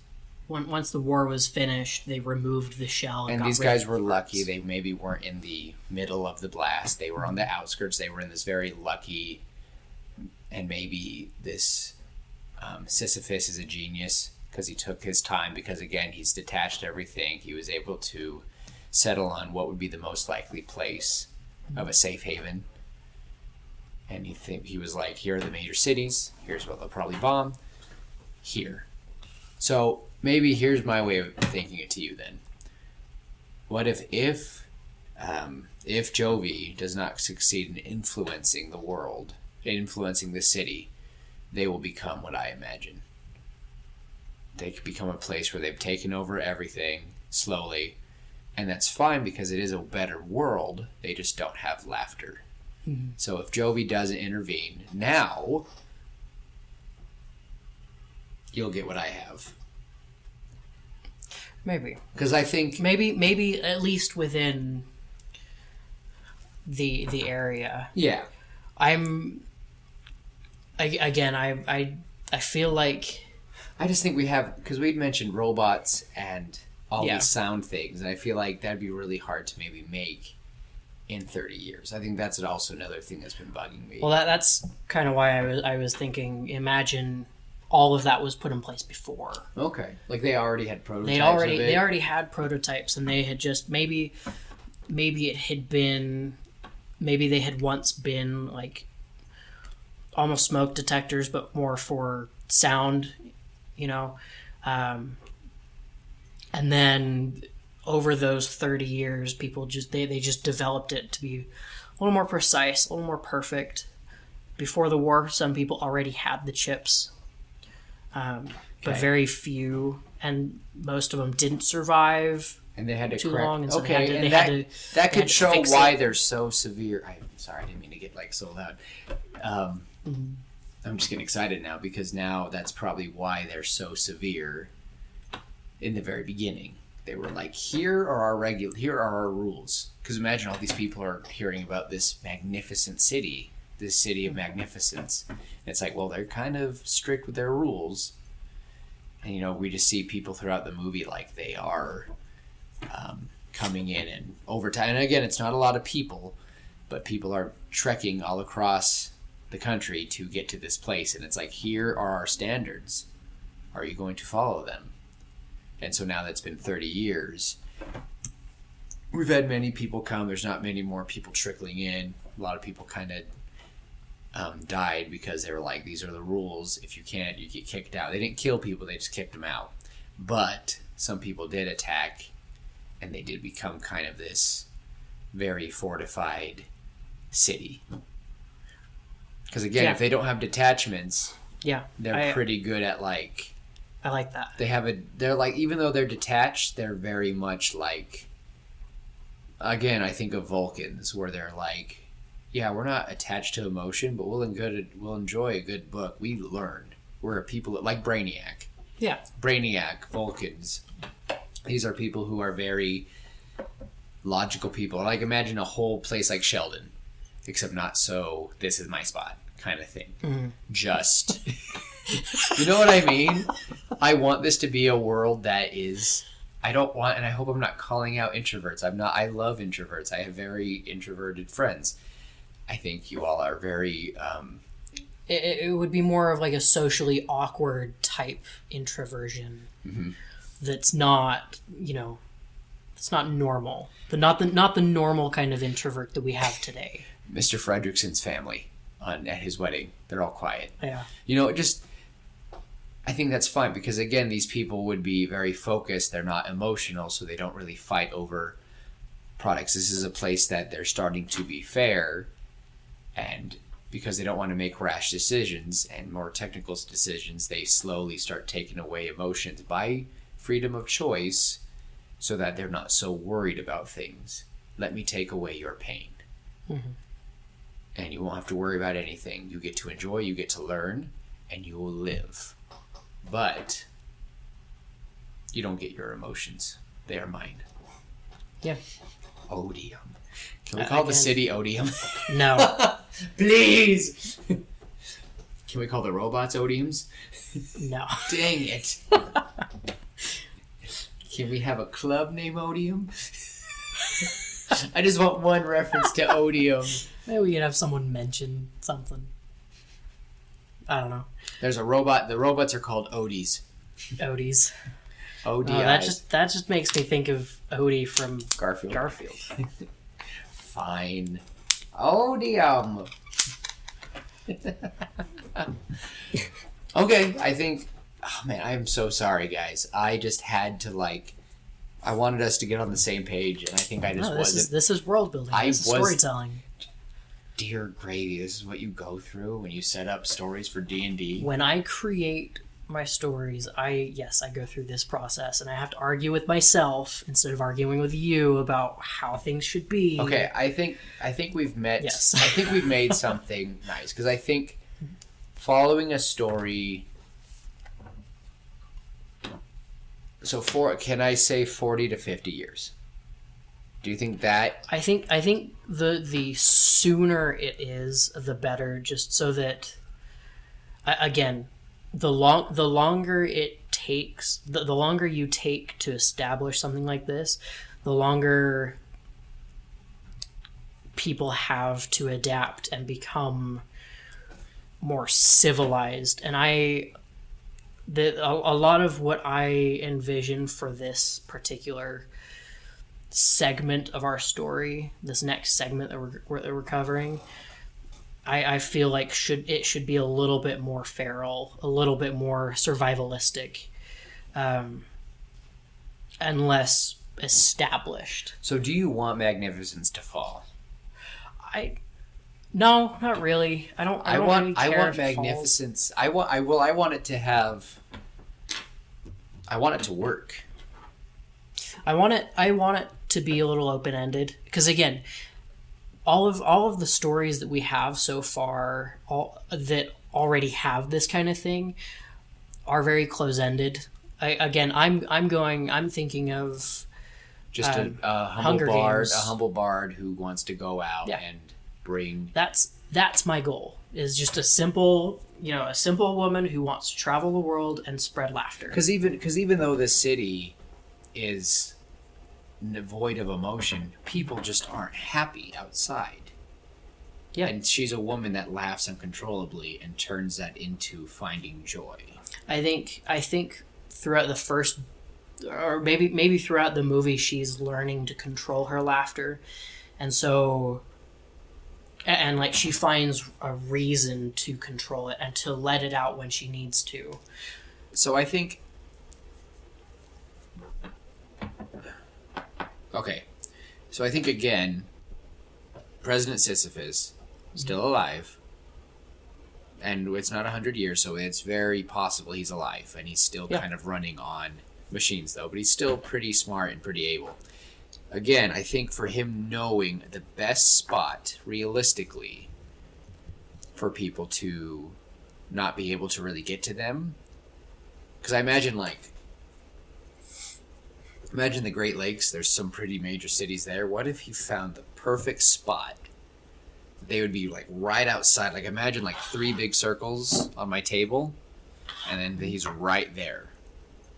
finished, they removed the shell. And these guys were lucky; they maybe weren't in the middle of the blast. They were on the outskirts. They were in this very lucky, and maybe this Sisyphus is a genius because he took his time. Because again, he's detached everything. He was able to settle on what would be the most likely place of a safe haven, and he was like, here are the major cities, here's what they'll probably bomb here. So maybe here's my way of thinking it to you then. What if Jovi does not succeed in influencing the world, influencing the city, they will become what I imagine. They could become a place where they've taken over everything slowly. And that's fine because it is a better world. They just don't have laughter. Mm-hmm. So if Jovi doesn't intervene now, you'll get what I have. Maybe. Because I think maybe at least within the area. Yeah. I feel like I just think we have, because we'd mentioned robots and all these sound things, and I feel like that'd be really hard to maybe make in 30 years. I think that's also another thing that's been bugging me. Well, that's kind of why I was thinking, imagine all of that was put in place before. Okay. Like they already had prototypes. They already had prototypes, and they had just maybe they had once been like almost smoke detectors, but more for sound, and then over those 30 years, people they just developed it to be a little more precise, a little more perfect. Before the war, some people already had the chips, but very few, and most of them didn't survive. And they had to too correct. long, and so that could show why they're so severe. I'm sorry, I didn't mean to get like so loud. I'm just getting excited now because now that's probably why they're so severe. In the very beginning, they were like, here are our rules. Because imagine all these people are hearing about this magnificent city, this city of magnificence. And it's like, well, they're kind of strict with their rules. And, we just see people throughout the movie like they are coming in and over time. And again, it's not a lot of people, but people are trekking all across the country to get to this place. And it's like, here are our standards. Are you going to follow them? And so now that's been 30 years. We've had many people come. There's not many more people trickling in. A lot of people kind of died because they were like, these are the rules. If you can't, you get kicked out. They didn't kill people. They just kicked them out. But some people did attack, and they did become kind of this very fortified city. Because again, if they don't have detachments, they're pretty good at like... I like that. They're like, even though they're detached, they're very much like, again, I think of Vulcans, where they're like, yeah, we're not attached to emotion, but we'll enjoy a good book. We learned. We're people like Brainiac. Yeah. Brainiac, Vulcans. These are people who are very logical people. Like, imagine a whole place like Sheldon, except not so, this is my spot kind of thing. Mm-hmm. Just... You know what I mean? I want this to be a world that is... I don't want... And I hope I'm not calling out introverts. I love introverts. I have very introverted friends. I think you all are very... It would be more of like a socially awkward type introversion. Mm-hmm. that's not, it's not normal. Not the normal kind of introvert that we have today. Mr. Fredrickson's family at his wedding, they're all quiet. Yeah. I think that's fine because, again, these people would be very focused. They're not emotional, so they don't really fight over products. This is a place that they're starting to be fair, and because they don't want to make rash decisions and more technical decisions, they slowly start taking away emotions by freedom of choice so that they're not so worried about things. Let me take away your pain. Mm-hmm. And you won't have to worry about anything. You get to enjoy, you get to learn, and you will live. But you don't get your emotions. They are mine. Yeah. Odium. Can we call the city Odium? No. Please! Can we call the robots Odiums? No. Dang it. Can we have a club named Odium? I just want one reference to Odium. Maybe we could have someone mention something. I don't know. There's a robot. The robots are called Odies. Odies. ODIs. That just makes me think of Odie from Garfield. Fine. Odium. Okay, I think... Oh, man, I am so sorry, guys. I just had to, I wanted us to get on the same page, and I think I just wasn't... This is world building. This is storytelling. Dear gravy, this is what you go through when you set up stories for D&D. When I create my stories, I go through this process, and I have to argue with myself instead of arguing with you about how things should be. Okay, I think we've met. Yes. I think we've made something nice because I think following a story. So can I say 40 to 50 years? Do you think that? I think the sooner it is, the better. Just so that, again, the longer it takes, the longer you take to establish something like this, the longer people have to adapt and become more civilized. And a lot of what I envision for this particular segment of our story, this next segment that we're covering, I feel like it should be a little bit more feral, a little bit more survivalistic, and less established. So do you want Magnificence to fall? No, not really. I want Magnificence. I want it to have. I want it to work. I want it to be a little open-ended because, again, all of the stories that we have so far, that already have this kind of thing, are very close-ended. I'm thinking of just a humble bard who wants to go out and bring. That's my goal. Is just a simple woman who wants to travel the world and spread laughter. Because even though the city is void of emotion, people just aren't happy outside. Yeah. And she's a woman that laughs uncontrollably and turns that into finding joy. I think throughout the first, or maybe throughout the movie, she's learning to control her laughter, and so, and she finds a reason to control it and to let it out when she needs to. So I think. Okay, so I think, again, President Sisyphus, still alive, and it's not 100 years, so it's very possible he's alive, and he's still kind of running on machines, though, but he's still pretty smart and pretty able. Again, I think for him knowing the best spot, realistically, for people to not be able to really get to them, because I imagine, imagine the Great Lakes, there's some pretty major cities there. What if he found the perfect spot? They would be right outside. Imagine 3 big circles on my table, and then he's right there.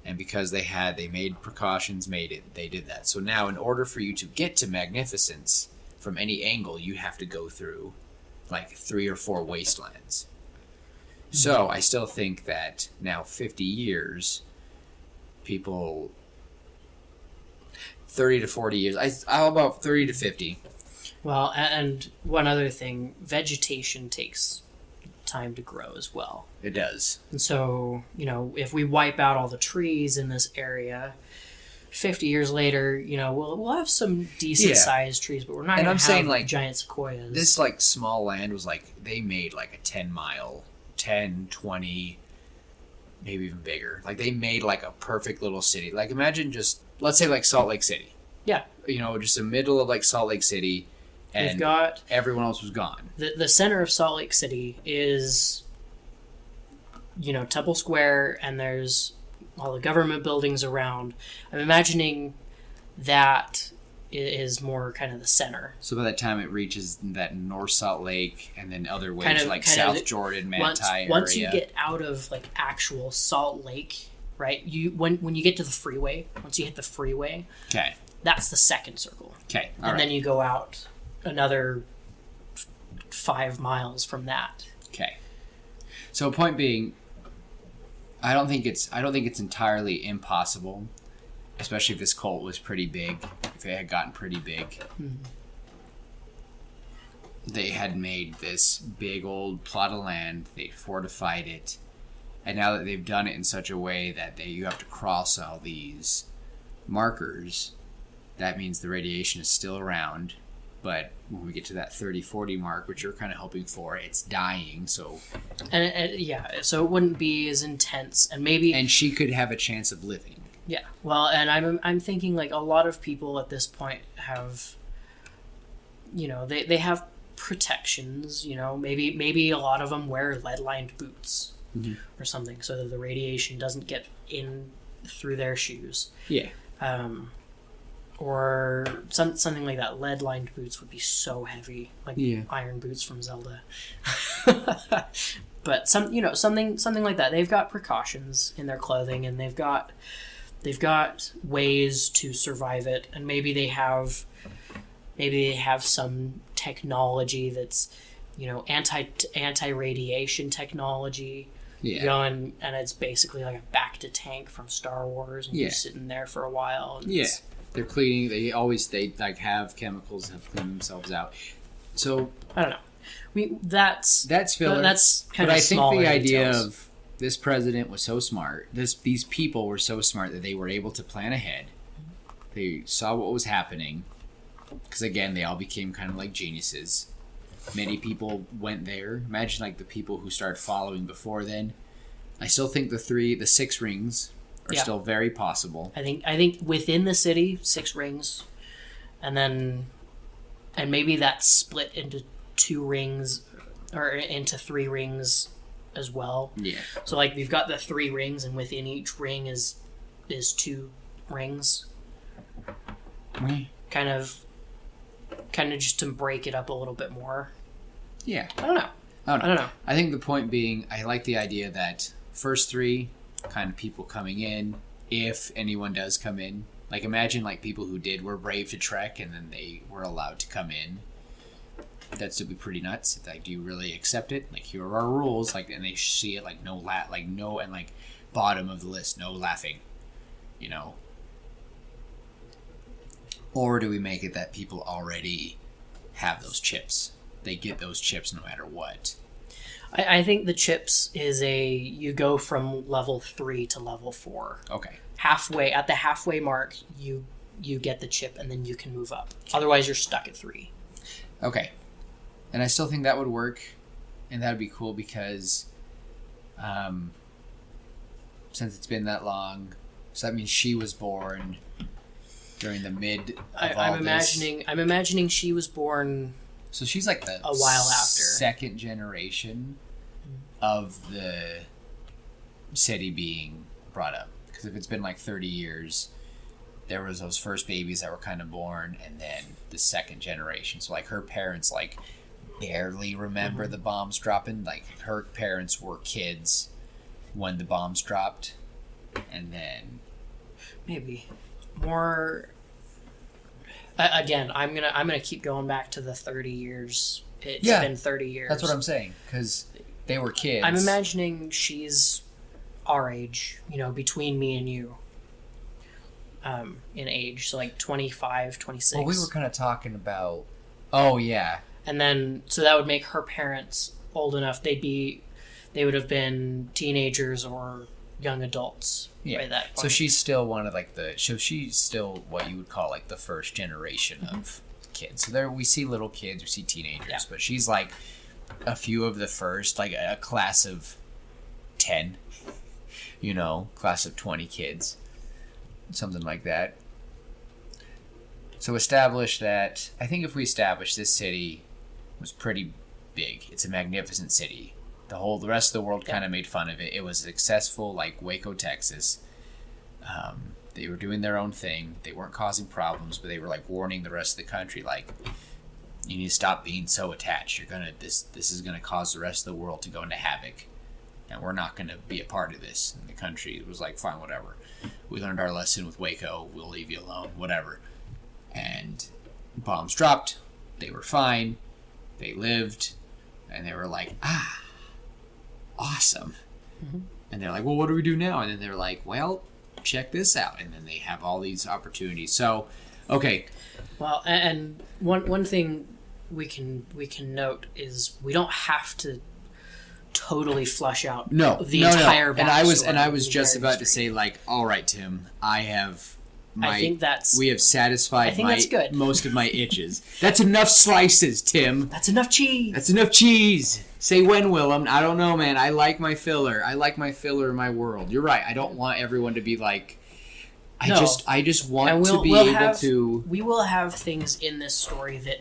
And because they made precautions, they did that. So now, in order for you to get to Magnificence from any angle, you have to go through 3 or 4 wastelands. So I still think that now 50 years, people 30 to 40 years. How about 30 to 50? Well, and one other thing, vegetation takes time to grow as well. It does. And so, if we wipe out all the trees in this area, 50 years later, we'll have some decent sized trees, but we're not going to have giant sequoias. This small land was they made a 10-mile, 10, 20, maybe even bigger. They made a perfect little city. Imagine just, let's say Salt Lake City. Yeah. Just the middle of Salt Lake City. And we've got everyone else was gone. The center of Salt Lake City is, Temple Square, and there's all the government buildings around. I'm imagining that is more kind of the center. So by the time it reaches that North Salt Lake and then other ways South Jordan, Manti area. Once you get out of actual Salt Lake, right? When you get to the freeway, once you hit the freeway, okay, that's the second circle. Okay, and then you go out another 5 miles from that. Okay. So point being, I don't think it's entirely impossible, especially if this cult was pretty big, if it had gotten pretty big. Mm-hmm. They had made this big old plot of land, they fortified it, and now that they've done it in such a way that you have to cross all these markers, that means the radiation is still around. But when we get to that 30-40 mark, which you're kind of hoping for, it's dying. So, so it wouldn't be as intense, and she could have a chance of living. Yeah, well, and I'm thinking a lot of people at this point have, they have protections. Maybe a lot of them wear lead-lined boots or something, so that the radiation doesn't get in through their shoes. Yeah. Or something like that. Lead-lined boots would be so heavy, iron boots from Zelda. But something like that. They've got precautions in their clothing, and they've got ways to survive it. And maybe they have some technology that's anti-radiation technology. Yeah. And it's basically like a Bacta tank from Star Wars, and you're sitting there for a while. And they're cleaning. They have chemicals that clean themselves out. So I don't know. That's filler. That's kind of. But I small think the idea details. of this president was so smart. These people were so smart that they were able to plan ahead. They saw what was happening, because again, they all became kind of like geniuses. Many people went there. Imagine the people who started following before then. I still think the 6 rings are still very possible. I think within the city, 6 rings, and maybe that's split into 2 rings or into 3 rings as well. Yeah. So we've got the 3 rings, and within each ring is 2 rings. Mm. Kind of just to break it up a little bit more. Yeah. I don't know. I think the point being, I like the idea that first 3 kind of people coming in, if anyone does come in. Imagine people who were brave to trek and then they were allowed to come in. That'd still be pretty nuts. Do you really accept it? Here are our rules. And they see it no and bottom of the list, no laughing. Or do we make it that people already have those chips? They get those chips no matter what. I think the chips is you go from level 3 to level 4. Okay. At the halfway mark, you get the chip, and then you can move up. Otherwise, you're stuck at 3. Okay. And I still think that would work, and that would be cool because since it's been that long, so that means she was born during the mid of I'm imagining she was born. So she's a while after second generation of the city being brought up. Because if it's been 30 years, there was those first babies that were kind of born, and then the second generation. So her parents barely remember the bombs dropping. Her parents were kids when the bombs dropped, and then maybe more. Again, I'm gonna keep going back to the 30 years. It's been 30 years. That's what I'm saying, because they were kids. I'm imagining she's our age, between me and you. in age, so like 25, 26. Well, we were kind of talking about. Oh yeah. And then so that would make her parents old enough. They would have been teenagers or young adults by that point. So she's still one of like she's still what you would call like the first generation of kids. So there we see little kids, we see teenagers, but she's like a few of the first, like a class of 10, class of 20 kids, something like that. So establish that, I think if we establish this city was pretty big, it's a magnificent city. The rest of the world kind of made fun of it. It was successful, like Waco, Texas. They were doing their own thing. They weren't causing problems, but they were like warning the rest of the country, like, you need to stop being so attached. This is gonna cause the rest of the world to go into havoc, and we're not gonna be a part of this. And the country was like, fine, whatever. We learned our lesson with Waco. We'll leave you alone, whatever. And bombs dropped. They were fine. They lived, and they were like, awesome. Mm-hmm. And they're like, well, what do we do now? And then they're like, well, check this out. And then they have all these opportunities. So, okay. Well, and one thing we can note is we don't have to totally flush out the entire backstory. And I was just about to say, like, all right, Tim, we have satisfied most of my itches. That's enough slices, Tim. That's enough cheese. That's enough cheese. Say when, Willem. I don't know, man. I like my filler. I like my filler in my world. You're right. I don't want everyone to be like. I just want to be able to. We will have things in this story that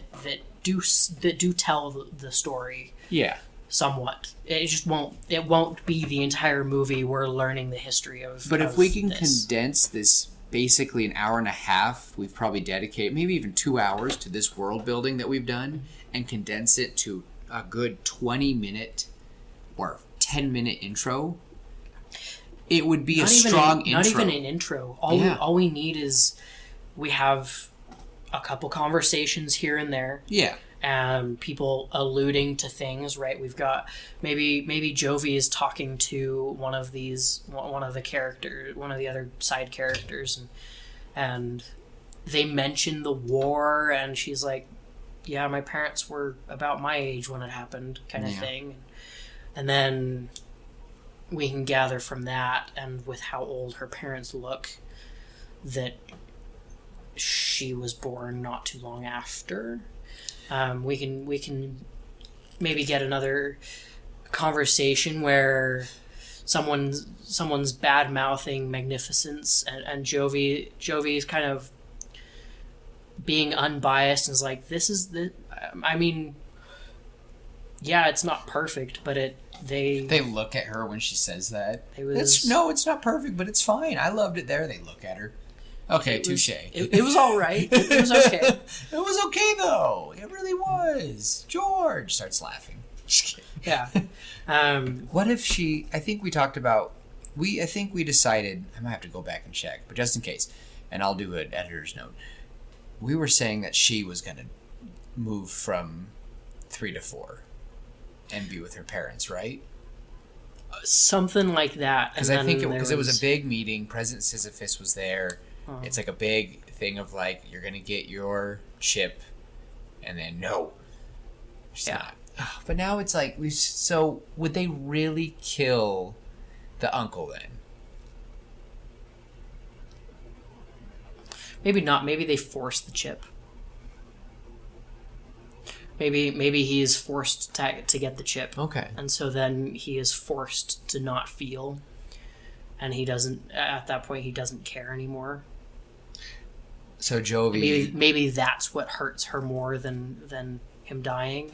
do tell the story. Yeah. Somewhat. It just won't. It won't be the entire movie. We're learning the history of. But if we can condense this. Basically an hour and a half we've probably dedicated, maybe even 2 hours to this world building that we've done, and condense it to a good 20-minute or 10-minute intro, it would be strong intro. Not even an intro. All we need is we have a couple conversations here and there. Yeah. People alluding to things, right? We've got maybe Jovi is talking to one of the other side characters, and they mention the war, and she's like, "Yeah, my parents were about my age when it happened," kind of thing, and then we can gather from that, and with how old her parents look, that she was born not too long after. We can maybe get another conversation where someone's bad mouthing Magnificence, and Jovi is kind of being unbiased and is like, this is the. I mean, yeah, it's not perfect, but they look at her when she says that. It's not perfect, but it's fine. I loved it there. They look at her. Okay, touche. It was all right. It was okay. It was okay, though. It really was. George starts laughing. Yeah. What if she... I think we talked about... I think we decided... I might have to go back and check, but just in case, and I'll do an editor's note. We were saying that she was going to move from 3 to 4 and be with her parents, right? Something like that. Because I think it was a big meeting. President Sisyphus was there. It's like a big thing of like, you're going to get your chip, and then no. She's not. But now it's like, so would they really kill the uncle then? Maybe not. Maybe they forced the chip. Maybe he is forced to get the chip. Okay. And so then he is forced to not feel, and he doesn't. At that point, he doesn't care anymore. So Jovi... Maybe that's what hurts her more than him dying.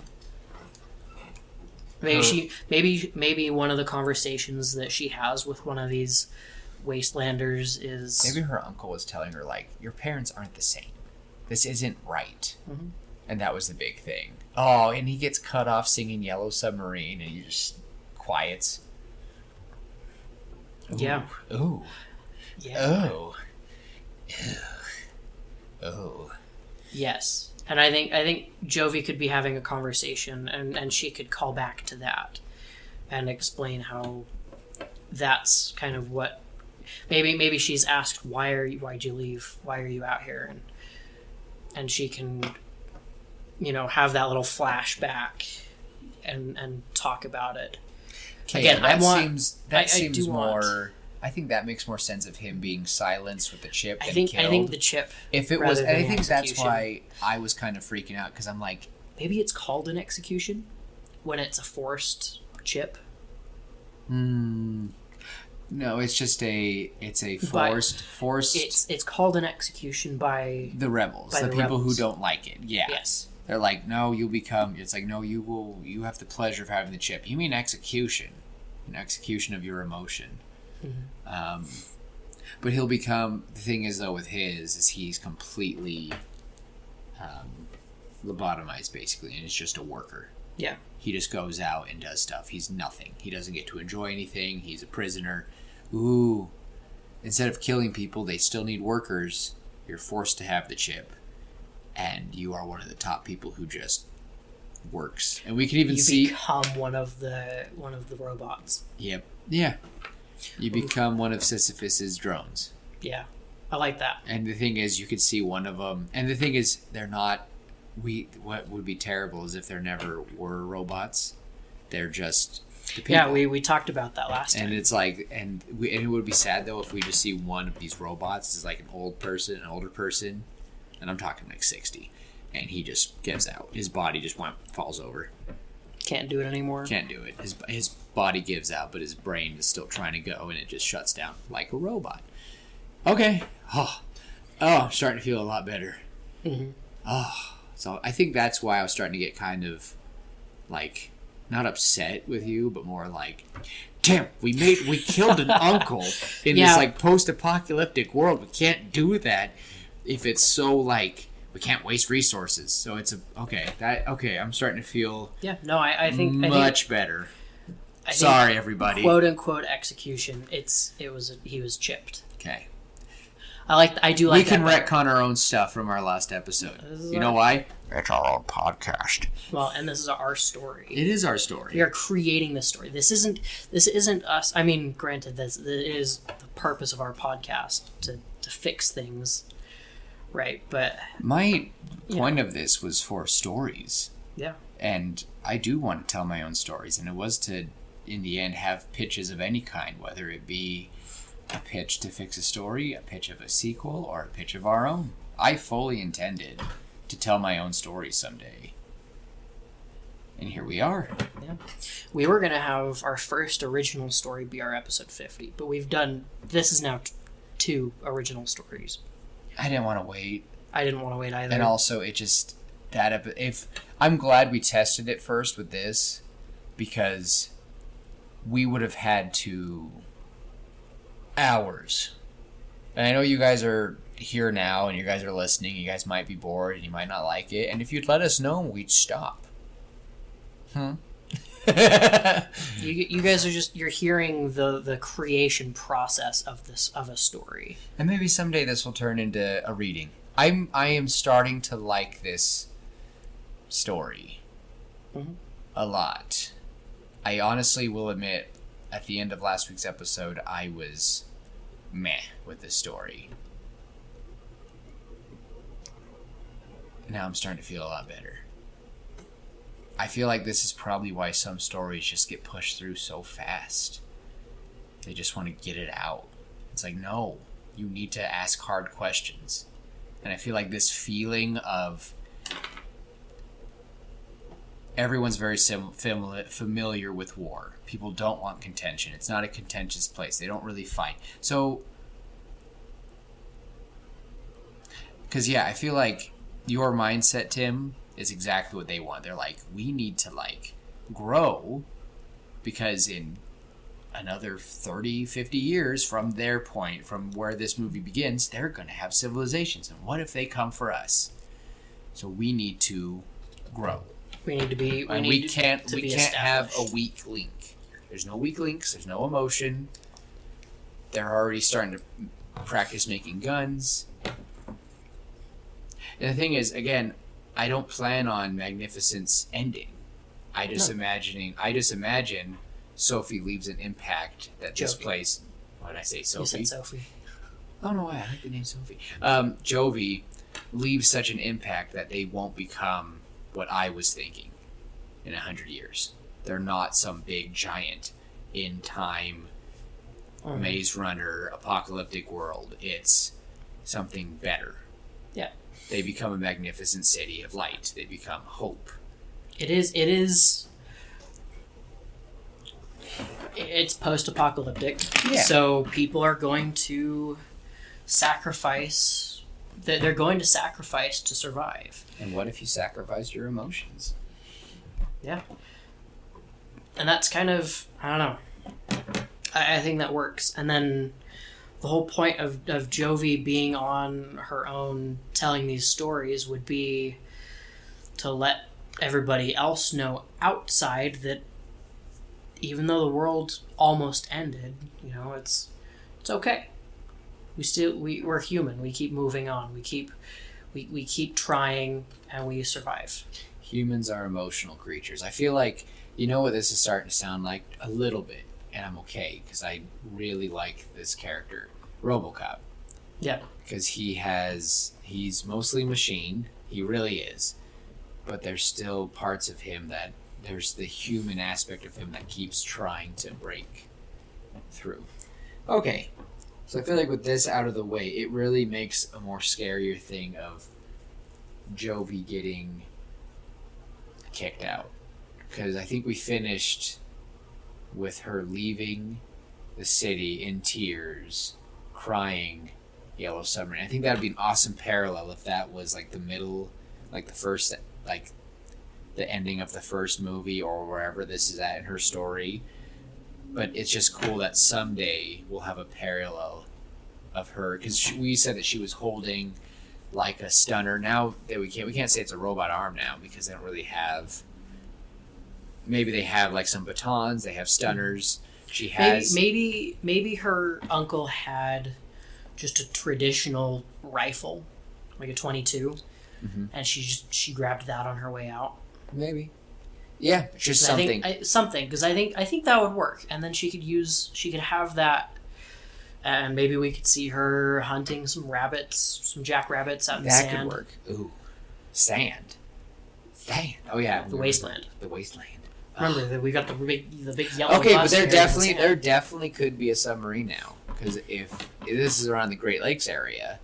Maybe one of the conversations that she has with one of these wastelanders is... Maybe her uncle was telling her, like, your parents aren't the same. This isn't right. Mm-hmm. And that was the big thing. Oh, and he gets cut off singing Yellow Submarine, and he just quiets. Ooh. Yeah. Ooh. Yeah. Oh. Oh. Yes. And I think Jovi could be having a conversation, and she could call back to that and explain how that's kind of what maybe she's asked why'd you leave? Why are you out here? And she can, have that little flashback and talk about it. Okay, Again, that seems do more. want- I think that makes more sense of him being silenced with the chip. I and think killed. the chip. If it rather was, than and I the think that's execution. why I was kind of freaking out because I'm like, Maybe it's called an execution when it's a forced chip. no, it's just it's a forced. It's called an execution by The rebels, by the the people rebels. who don't like it. Yeah. yes. They're like, no, you'll become. It's like, no, you have the pleasure of having the chip. You mean execution, an execution of your emotion. Mm-hmm. But he'll become. The thing is, though, with is he's completely lobotomized, basically, and it's just a worker. Yeah. He just goes out and does stuff. He's nothing. He doesn't get to enjoy anything. He's a prisoner. Ooh. Instead of killing people, they still need workers. You're forced to have the chip. And you are one of the top people who just works. And we can even see... become one of the robots. Yep. Yeah. You become one of Sisyphus's drones. Yeah. I like that. And the thing is, you could see one of them... And the thing is, they're not... What would be terrible is if there never were robots. They're just the people. Yeah, we talked about that last time. And it's like, and it would be sad though if we just see one of these robots is like an older person, and I'm talking like 60, and he just gives out. His body just falls over. Can't do it anymore. Can't do it. His body gives out, but his brain is still trying to go, and it just shuts down like a robot. Okay. Oh, I'm starting to feel a lot better. Mm-hmm. Oh. So I think that's why I was starting to get kind of like not upset with you, but more like, damn, we killed an uncle in this like post-apocalyptic world. We can't do that if it's so like we can't waste resources. So it's okay. I'm starting to feel I think much better. I think Sorry, everybody. Quote unquote execution. He was chipped. Okay. I do like we can that. retcon our own stuff from our last episode. You know why? It's our own podcast. Well, and this is our story. It is our story. We are creating this story. This isn't us. I mean, granted, this is the purpose of our podcast to fix things, right? But my point of this was for stories. Yeah. And I do want to tell my own stories, and it was to, in the end, have pitches of any kind, whether it be a pitch to fix a story, a pitch of a sequel, or a pitch of our own. I fully intended to tell my own story someday. And here we are. Yeah. We were going to have our first original story be our episode 50, but this is now 2 original stories. I didn't want to wait. I didn't want to wait either. And also, it just, I'm glad we tested it first with this, because we would have had to hours. And I know you guys are here now and you guys are listening. You guys might be bored and you might not like it. And if you'd let us know, we'd stop. You guys are you're hearing the creation process of a story. And maybe someday this will turn into a reading. I am starting to like this story a lot. I honestly will admit, at the end of last week's episode, I was meh with this story. Now I'm starting to feel a lot better. I feel like this is probably why some stories just get pushed through so fast. They just want to get it out. It's like, no, you need to ask hard questions. And I feel like this feeling of everyone's very familiar with war. People don't want contention. It's not a contentious place. They don't really fight. So, because I feel like your mindset, Tim, is exactly what they want. They're like, we need to grow, because in another 30, 50 years from their point, from where this movie begins, they're going to have civilizations. And what if they come for us? So we need to grow. We need to be. We can't have a weak link. There's no weak links. There's no emotion. They're already starting to practice making guns. And the thing is, again, I don't plan on Magnificent's ending. I just imagine Sophie leaves an impact that this place what did I say? You Sophie. said Sophie. I don't know why I like the name Sophie. Jovi leaves such an impact that they won't become what I was thinking in 100 years. They're not some big giant in time Maze Runner apocalyptic world. It's something better. Yeah. They become a magnificent city of light. They become hope. It's post-apocalyptic. Yeah. So people are going to sacrifice. They're going to sacrifice to survive. And what if you sacrificed your emotions? Yeah. And that's kind of, I don't know. I think that works. And then the whole point of Jovi being on her own telling these stories would be to let everybody else know outside that even though the world almost ended, it's okay. We're human. We keep moving on. We keep trying, and we survive. Humans are emotional creatures. I feel like, you know what this is starting to sound like? A little bit. And I'm okay, because I really like this character, RoboCop. Yeah. Because he's mostly machine. He really is. But there's still parts of him that, there's the human aspect of him that keeps trying to break through. Okay. So I feel like with this out of the way, it really makes a more scarier thing of Jovi getting kicked out. Because I think we finished with her leaving the city in tears, crying Yellow Submarine. I think that would be an awesome parallel if that was like the middle, like the first, like the ending of the first movie or wherever this is at in her story. But it's just cool that someday we'll have a parallel of her, because we said that she was holding like a stunner. Now that we can't say it's a robot arm now, because they don't really have. Maybe they have like some batons. They have stunners. She has maybe her uncle had just a traditional rifle, like a 22, and she grabbed that on her way out. Maybe. Yeah, just something. Because I think that would work, and then she could have that, and maybe we could see her hunting some jackrabbits out in the sand. That could work. Ooh, sand. Oh yeah, the wasteland. The wasteland. Remember that we got the big yellow. Okay, but bus there here definitely could be a submarine now, because if this is around the Great Lakes area.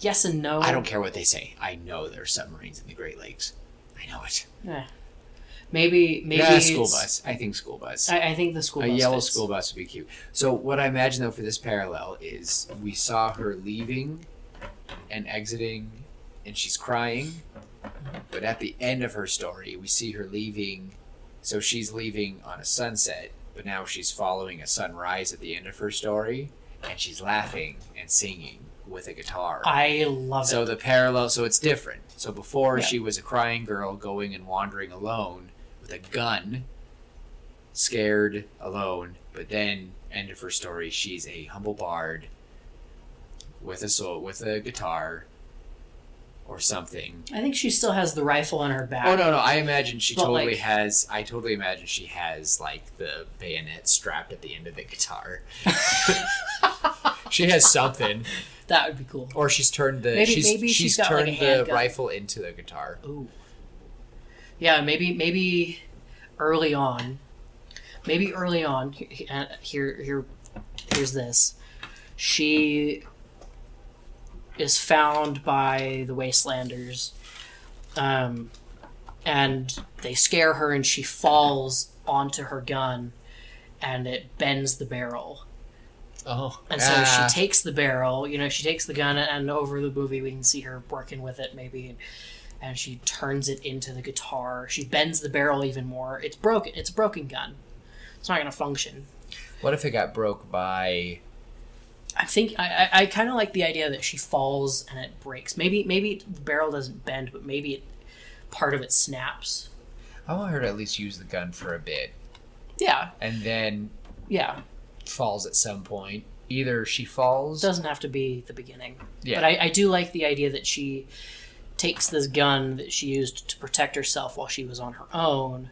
Yes and no. I don't care what they say. I know there are submarines in the Great Lakes. I know it. Yeah. Maybe school bus. I think school bus. I think the school bus. A yellow fits. school bus would be cute. So what I imagine though for this parallel is we saw her leaving and exiting, and she's crying. But at the end of her story, we see her leaving. So she's leaving on a sunset, but now she's following a sunrise at the end of her story, and she's laughing and singing with a guitar. I love it. So the parallel, so it's different. So before she was a crying girl going and wandering alone with a gun, scared, alone. But then, end of her story, she's a humble bard with a guitar or something. I think she still has the rifle on her back. Oh no! I imagine she But, totally like- has. I totally imagine she has like the bayonet strapped at the end of the guitar. She has something. That would be cool. Or she's turned the Maybe she's got, like, turned a the handgun. rifle into the guitar. Ooh. Yeah, maybe early on. Maybe early on. Here's this. She is found by the Wastelanders, and they scare her, and she falls onto her gun, and it bends the barrel. Oh, And so she takes the barrel, she takes the gun, and over the movie we can see her working with it maybe, and she turns it into the guitar. She bends the barrel even more. It's broken. It's a broken gun. It's not going to function. What if it got broke by? I think I kind of like the idea that she falls and it breaks. Maybe the barrel doesn't bend, but maybe part of it snaps. I want her to at least use the gun for a bit, Yeah, and then yeah. falls at some point. Either she falls. Doesn't have to be the beginning. Yeah. But I do like the idea that she takes this gun that she used to protect herself while she was on her own,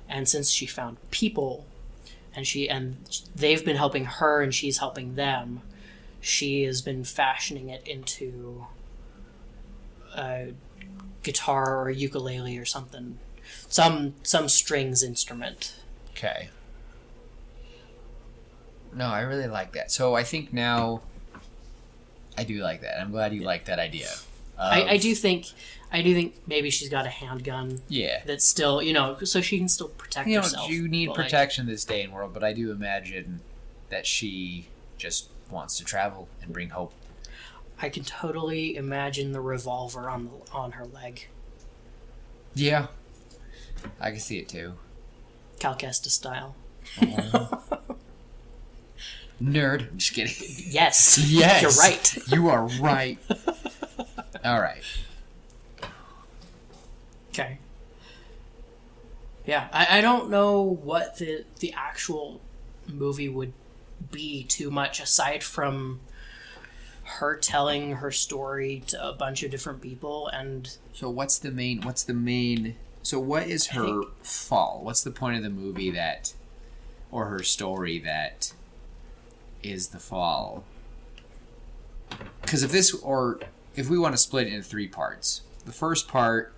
and since she found people, and they've been helping her, and she's helping them. She has been fashioning it into a guitar or a ukulele or something, some strings instrument. Okay. No, I really like that. So I think now I do like that. I'm glad you like that idea. I do think maybe she's got a handgun. Yeah. That's still, so she can still protect herself. You need but, protection this day and world, but I do imagine that she just wants to travel and bring hope. I can totally imagine the revolver on her leg. Yeah. I can see it too. Cal Kestis style. Nerd. I'm just kidding. Yes. Yes. You're right. You are right. All right. Okay. Yeah, I don't know what the actual movie would be too much aside from her telling her story to a bunch of different people. And so what's the main so what is her fall? What's the point of the movie or her story that is the fall? Because if we want to split it into 3 parts, the first part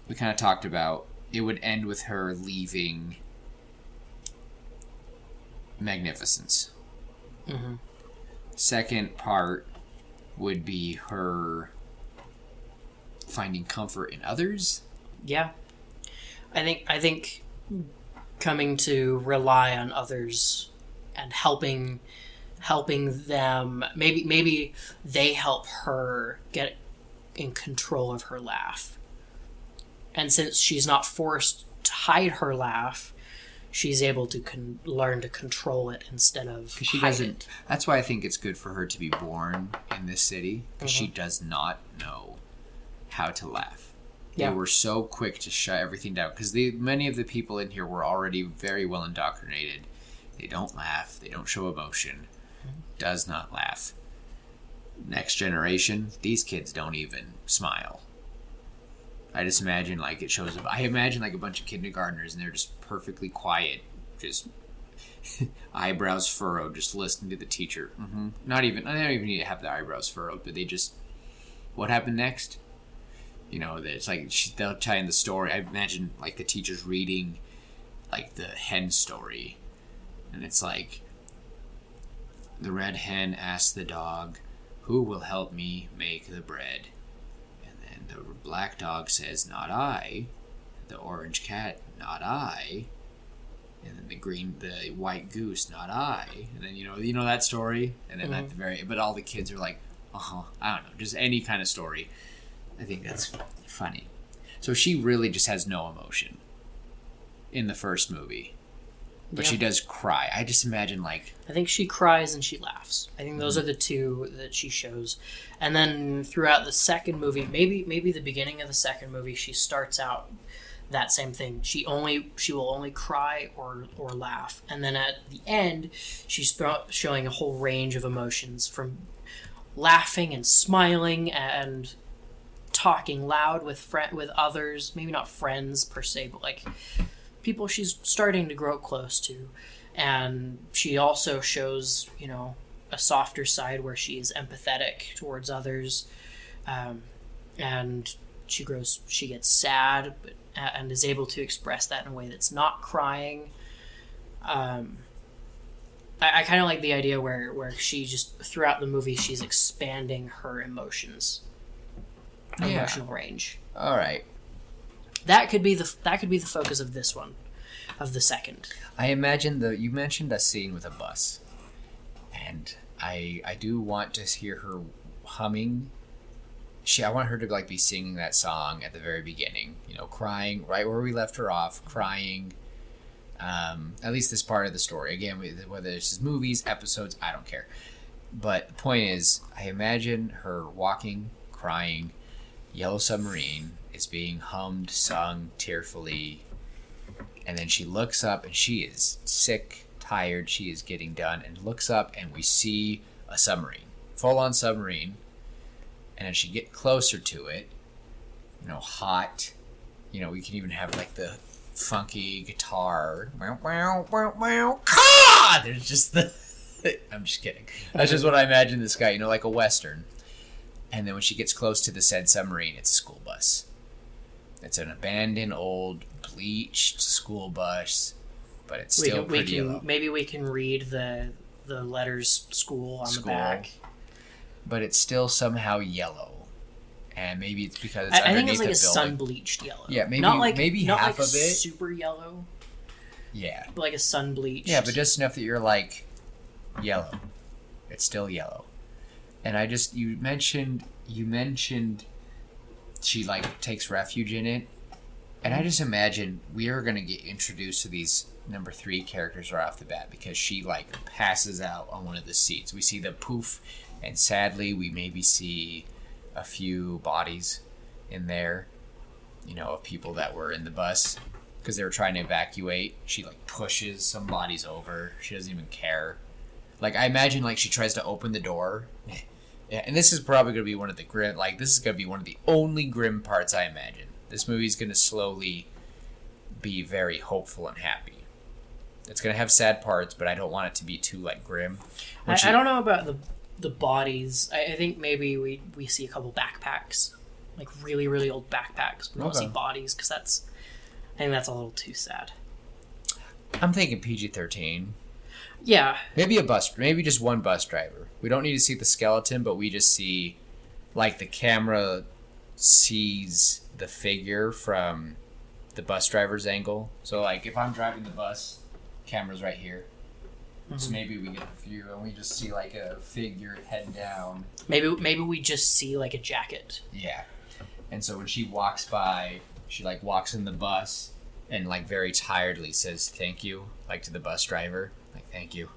we kind of talked about, it would end with her leaving Magnificence. Mm-hmm. Second part would be her finding comfort in others. Yeah, I think coming to rely on others and helping them. Maybe they help her get in control of her laugh. And since she's not forced to hide her laugh, she's able to learn to control it instead of hide it. That's why I think it's good for her to be born in this city, because she does not know how to laugh. Yeah. They were so quick to shut everything down, because many of the people in here were already very well indoctrinated. They don't laugh. They don't show emotion. Does not laugh. Next generation, these kids don't even smile. I just imagine it shows up. I imagine a bunch of kindergartners and they're just perfectly quiet, just eyebrows furrowed, just listening to the teacher. Mm-hmm. I don't even need to have the eyebrows furrowed, but they just, what happened next? It's they'll tell you the story. I imagine the teacher's reading the hen story, and it's the red hen asked the dog, "Who will help me make the bread?" And the black dog says, "Not I." The orange cat, "Not I." And then the white goose, "Not I." And then you know that story. And then at the but all the kids are like, I don't know, just any kind of story. I think that's funny. So she really just has no emotion in the first movie. But she does cry. I just imagine I think she cries and she laughs. I think those are the two that she shows. And then throughout the second movie, maybe the beginning of the second movie, she starts out that same thing. She will only cry or laugh. And then at the end, she's showing a whole range of emotions, from laughing and smiling and talking loud with others, maybe not friends per se, but people she's starting to grow close to. And she also shows, a softer side where she is empathetic towards others. And she gets sad, and is able to express that in a way that's not crying. I kind of like the idea where she just, throughout the movie, she's expanding her emotions, her emotional range. All right. That could be the focus of this one, of the second. I imagine you mentioned a scene with a bus, and I do want to hear her humming. I want her to be singing that song at the very beginning, crying right where we left her off, crying. At least this part of the story. Again, whether this is movies, episodes, I don't care. But the point is, I imagine her walking, crying. Yellow Submarine is being hummed, sung tearfully, and then she looks up and she is sick, tired, she is getting done, and looks up and we see a submarine, full-on submarine. And as she get closer to it, hot, we can even have funky guitar. There's just the... I'm just kidding. That's just what I imagine this guy, like a Western. And then when she gets close to the said submarine, it's a school bus. It's an abandoned, old, bleached school bus, but it's still pretty yellow. Maybe we can read the letters school on the back. But it's still somehow yellow. And maybe it's because it's I think underneath it's like the a building. sun-bleached yellow. Yeah, maybe not like half of it. Super yellow. Yeah. But like a sun-bleached. Yeah, but just enough that you're like, yellow. It's still yellow. And you mentioned she like takes refuge in it. And I just imagine we are going to get introduced to these number 3 characters right off the bat because she like passes out on one of the seats. We see the poof, and sadly we maybe see a few bodies in there, of people that were in the bus because they were trying to evacuate. She like pushes some bodies over. She doesn't even care. Like I imagine like she tries to open the door. Yeah, and this is probably going to be one of the grim, like this is going to be one of the only grim parts I imagine. This movie's going to slowly be very hopeful and happy. It's going to have sad parts, but I don't want it to be too like grim. I don't know about the bodies. I think maybe we see a couple backpacks, like really, really old backpacks. We don't see bodies because I think that's a little too sad. I'm thinking PG-13. Yeah. Maybe just one bus driver. We don't need to see the skeleton, but we just see, like, the camera sees the figure from the bus driver's angle. So, like, if I'm driving the bus, camera's right here. Mm-hmm. So maybe we get a view and we just see, like, a figure head down. Maybe we just see, like, a jacket. Yeah. And so when she walks by, she, like, walks in the bus and, like, very tiredly says thank you, like, to the bus driver. Like, thank you.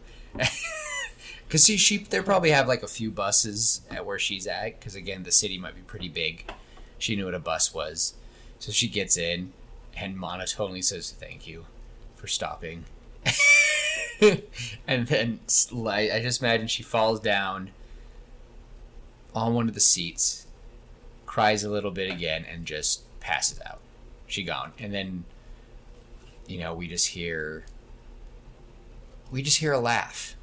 Because they probably have, like, a few buses at where she's at. Because, again, the city might be pretty big. She knew what a bus was. So she gets in and monotonely says thank you for stopping. And then I just imagine she falls down on one of the seats, cries a little bit again, and just passes out. She gone. And then, we just hear a laugh.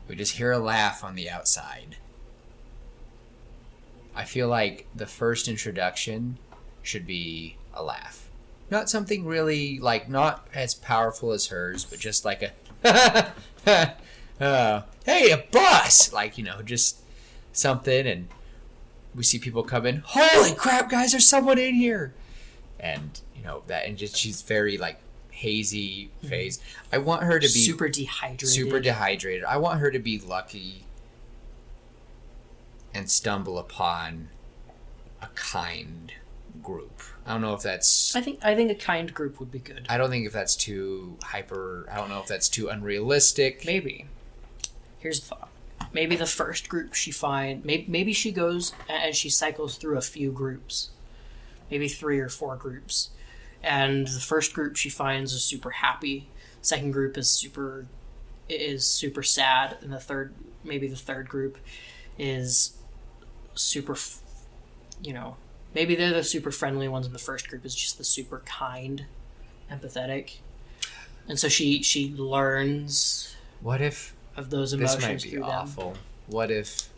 We just hear a laugh on the outside. I feel like the first introduction should be a laugh. Not something really, like, not as powerful as hers, but just like a, hey, a bus! Like, just something, and we see people come in, holy crap, guys, there's someone in here! And, she's very, like, hazy phase. I want her to be super dehydrated. I want her to be lucky and stumble upon a kind group. I don't know if that's... I think a kind group would be good. I don't think if that's too hyper... I don't know if that's too unrealistic. Maybe. Here's the thought. Maybe the first group she finds... Maybe she goes and she cycles through a few groups. Maybe 3 or 4 groups. And the first group she finds is super happy. Second group is super sad. And the third group is super, maybe they're the super friendly ones, and the first group is just the super kind, empathetic. And so she learns. What if of those emotions? This might be through awful. Them. What if?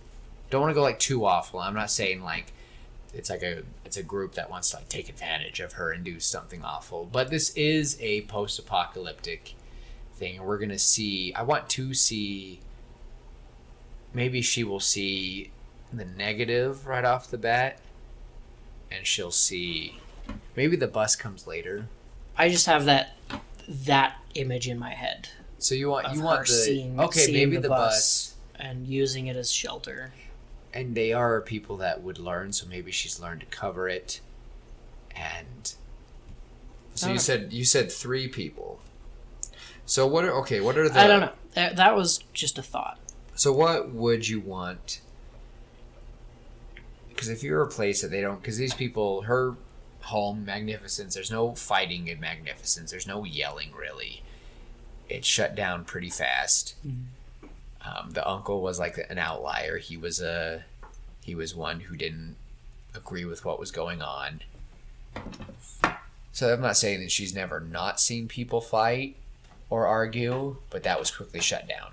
Don't want to go like too awful. I'm not saying like it's a group that wants to like take advantage of her and do something awful. But this is a post-apocalyptic thing. We're gonna see. I want to see. Maybe she will see the negative right off the bat, and she'll see. Maybe the bus comes later. I just have that image in my head. So you want seeing maybe the bus and using it as shelter. And they are people that would learn, so maybe she's learned to cover it. And so you said 3 people. So what are the? I don't know. That was just a thought. So what would you want? Because if you replace it, they don't. Because these people, her home, Magnificence. There's no fighting in Magnificence. There's no yelling really. It shut down pretty fast. Mm-hmm. The uncle was like an outlier. He was one who didn't agree with what was going on. So I'm not saying that she's never not seen people fight or argue, but that was quickly shut down.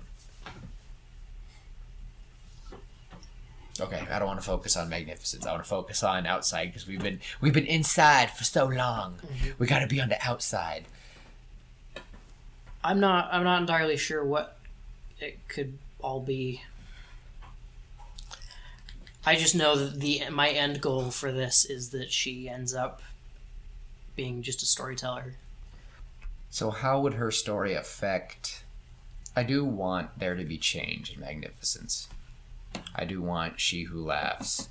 Okay, I don't want to focus on magnificence. I want to focus on outside because we've been inside for so long. Mm-hmm. We got to be on the outside. I'm not entirely sure what it could all be. I just know that my end goal for this is that she ends up being just a storyteller. So how would her story affect... I do want there to be change in Magnificence. I do want She Who Laughs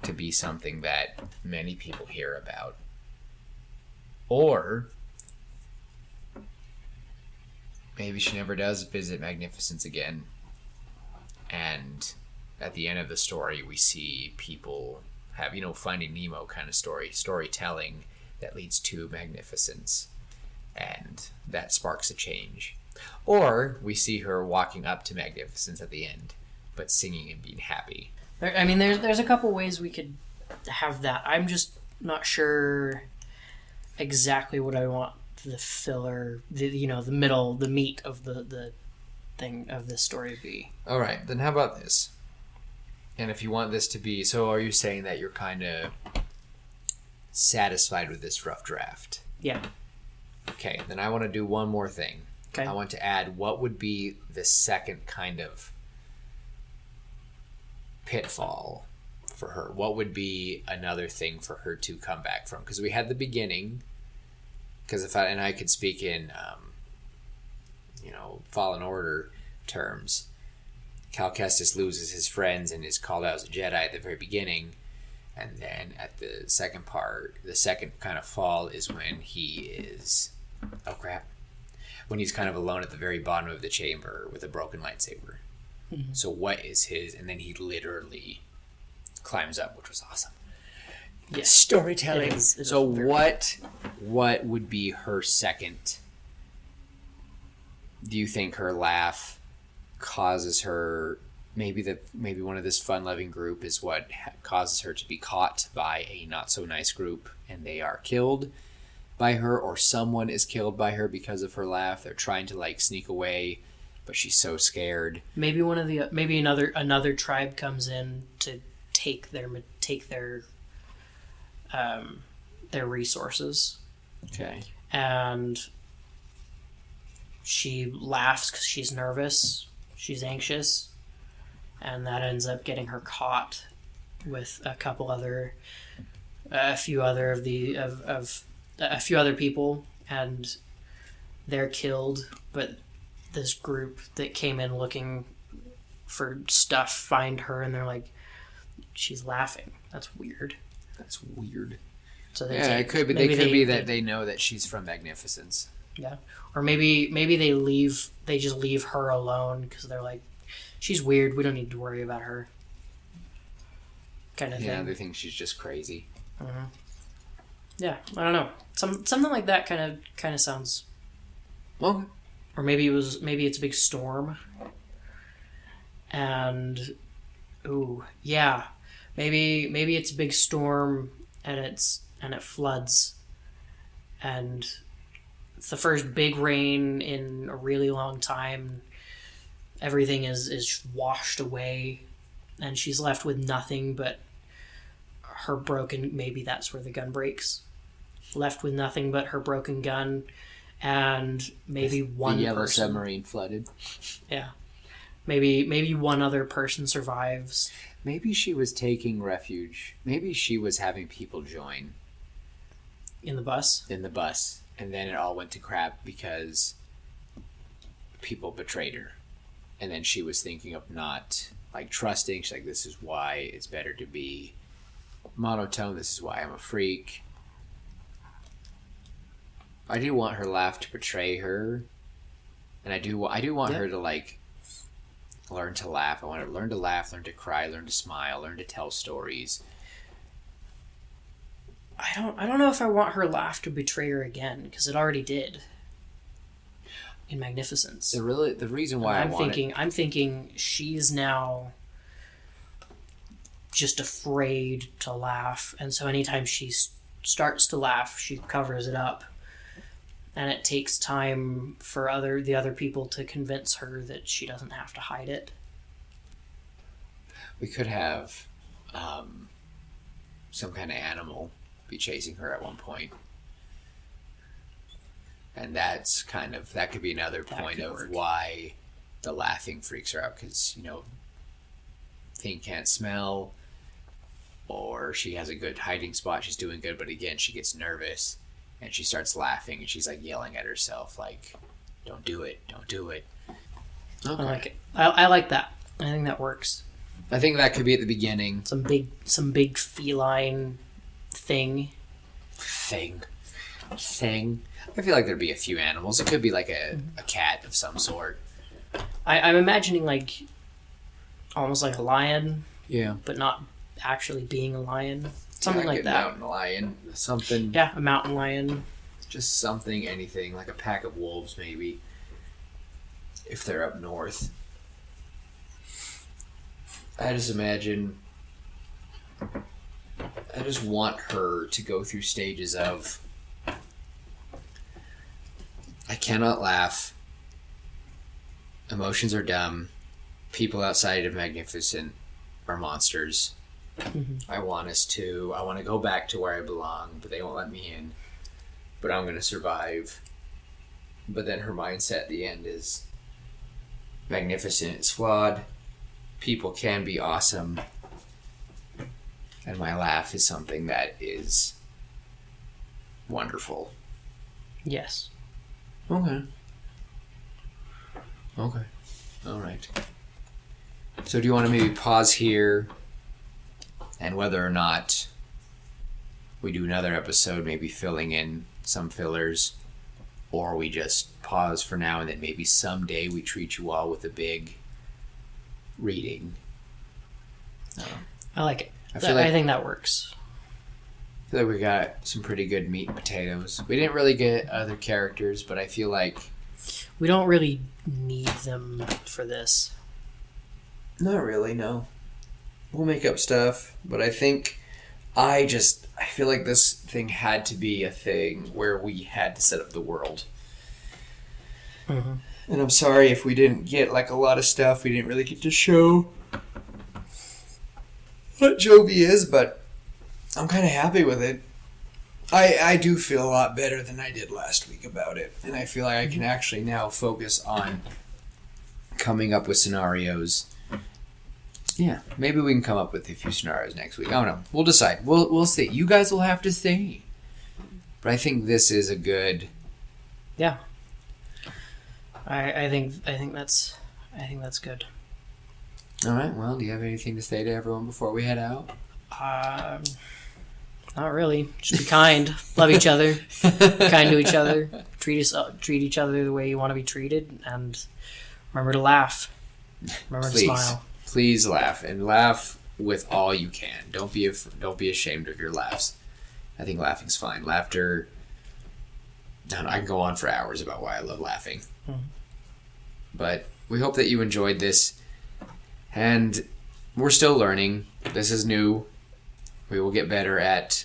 to be something that many people hear about. Or maybe she never does visit Magnificence again. And at the end of the story, we see people have, Finding Nemo kind of storytelling that leads to Magnificence. And that sparks a change. Or we see her walking up to Magnificence at the end, but singing and being happy. There's a couple ways we could have that. I'm just not sure exactly what I want the filler, the middle, the meat of the thing of this story to be. All right, then how about this? And if you want this to be, so are you saying that you're kind of satisfied with this rough draft? Yeah. Okay, then I want to do one more thing. Okay. I want to add what would be the second kind of pitfall for her. What would be another thing for her to come back from? Because we had the beginning. Because I could speak in, Fallen Order terms. Cal Kestis loses his friends and is called out as a Jedi at the very beginning. And then at the second part, the second kind of fall is when he is... Oh, crap. When he's kind of alone at the very bottom of the chamber with a broken lightsaber. Mm-hmm. So what is his... And then he literally climbs up, which was awesome. Yes. Storytelling. So what would be her second? Do you think her laugh causes her... Maybe one of this fun-loving group is what causes her to be caught by a not-so-nice group and they are killed by her, or someone is killed by her because of her laugh. They're trying to sneak away, but she's so scared. Maybe another tribe comes in to take their resources. Okay. And she laughs because she's nervous, she's anxious, and that ends up getting her caught with a few other people, and they're killed. But this group that came in looking for stuff find her, and they're like, "She's laughing. That's weird." So it could be. They could be that they know that she's from Magnificence. Yeah, or maybe they leave. They just leave her alone because they're like, she's weird. We don't need to worry about her. Kind of thing. Yeah, they think she's just crazy. Mm-hmm. Yeah, I don't know. Something like that kind of sounds. Okay. Or maybe it's a big storm. And, maybe it's a big storm and it floods, and it's the first big rain in a really long time. Everything is washed away, and she's left with nothing but her broken... Maybe that's where the gun breaks. Left with nothing but her broken gun, and maybe one person... The yellow submarine flooded. Yeah. Maybe one other person survives. Maybe she was taking refuge. Maybe she was having people join. In the bus? In the bus. And then it all went to crap because people betrayed her. And then she was thinking of not trusting. She's like, this is why it's better to be monotone. This is why I'm a freak. I do want her laugh to betray her. And I do want her to learn to laugh. I want her to learn to laugh, learn to cry, learn to smile, learn to tell stories. I don't know if I want her laugh to betray her again, because it already did in Magnificence. The reason why I'm thinking she's now just afraid to laugh, and so anytime she starts to laugh, she covers it up. And it takes time for the other people to convince her that she doesn't have to hide it. We could have some kind of animal be chasing her at one point. And that's that could be another point of why the laughing freaks her out. Because, thing can't smell, or she has a good hiding spot, she's doing good, but again, she gets nervous. And she starts laughing, and she's like yelling at herself, like, "Don't do it! Don't do it!" Okay. I like it. I like that. I think that works. I think that could be at the beginning. Some big feline thing. Thing. I feel like there'd be a few animals. It could be like a cat of some sort. I'm imagining like almost like a lion. Yeah. But not actually being a lion. Something like that. A mountain lion. Something. Yeah, a mountain lion. Just something, anything. Like a pack of wolves, maybe. If they're up north. I just want her to go through stages of, I cannot laugh. Emotions are dumb. People outside of Magnificent are monsters. Mm-hmm. I want to go back to where I belong, but they won't let me in. But I'm going to survive. But then her mindset at the end is, Magnificent is flawed. People can be awesome. And my laugh is something that is wonderful. Yes. Okay. All right. So do you want to maybe pause here, and whether or not we do another episode, maybe filling in some fillers, or we just pause for now and then maybe someday we treat you all with a big reading? I like it. I think that works. I feel like we got some pretty good meat and potatoes. We didn't really get other characters, but I feel like we don't really need them for this. Not really, no. We'll make up stuff, but I feel like this thing had to be a thing where we had to set up the world. Mm-hmm. And I'm sorry if we didn't get like a lot of stuff. We didn't really get to show what Jovi is, but I'm kind of happy with it. I do feel a lot better than I did last week about it. And I feel like I can actually now focus on coming up with scenarios. Yeah, maybe we can come up with a few scenarios next week. I don't know. We'll decide. We'll see. You guys will have to say. But I think this is a good. Yeah. I think that's good. All right. Well, do you have anything to say to everyone before we head out? Not really. Just be kind. Love each other. Kind to each other. Treat each other the way you want to be treated, and remember to laugh. Remember to smile. Please laugh, and laugh with all you can. Don't be ashamed of your laughs. I think laughing's fine. Laughter. I can go on for hours about why I love laughing. Mm-hmm. But we hope that you enjoyed this, and we're still learning. This is new. We will get better at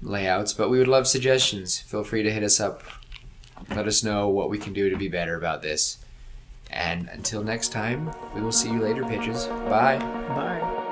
layouts, but we would love suggestions. Feel free to hit us up. Let us know what we can do to be better about this. And until next time, we will see you later, pitches. Bye. Bye.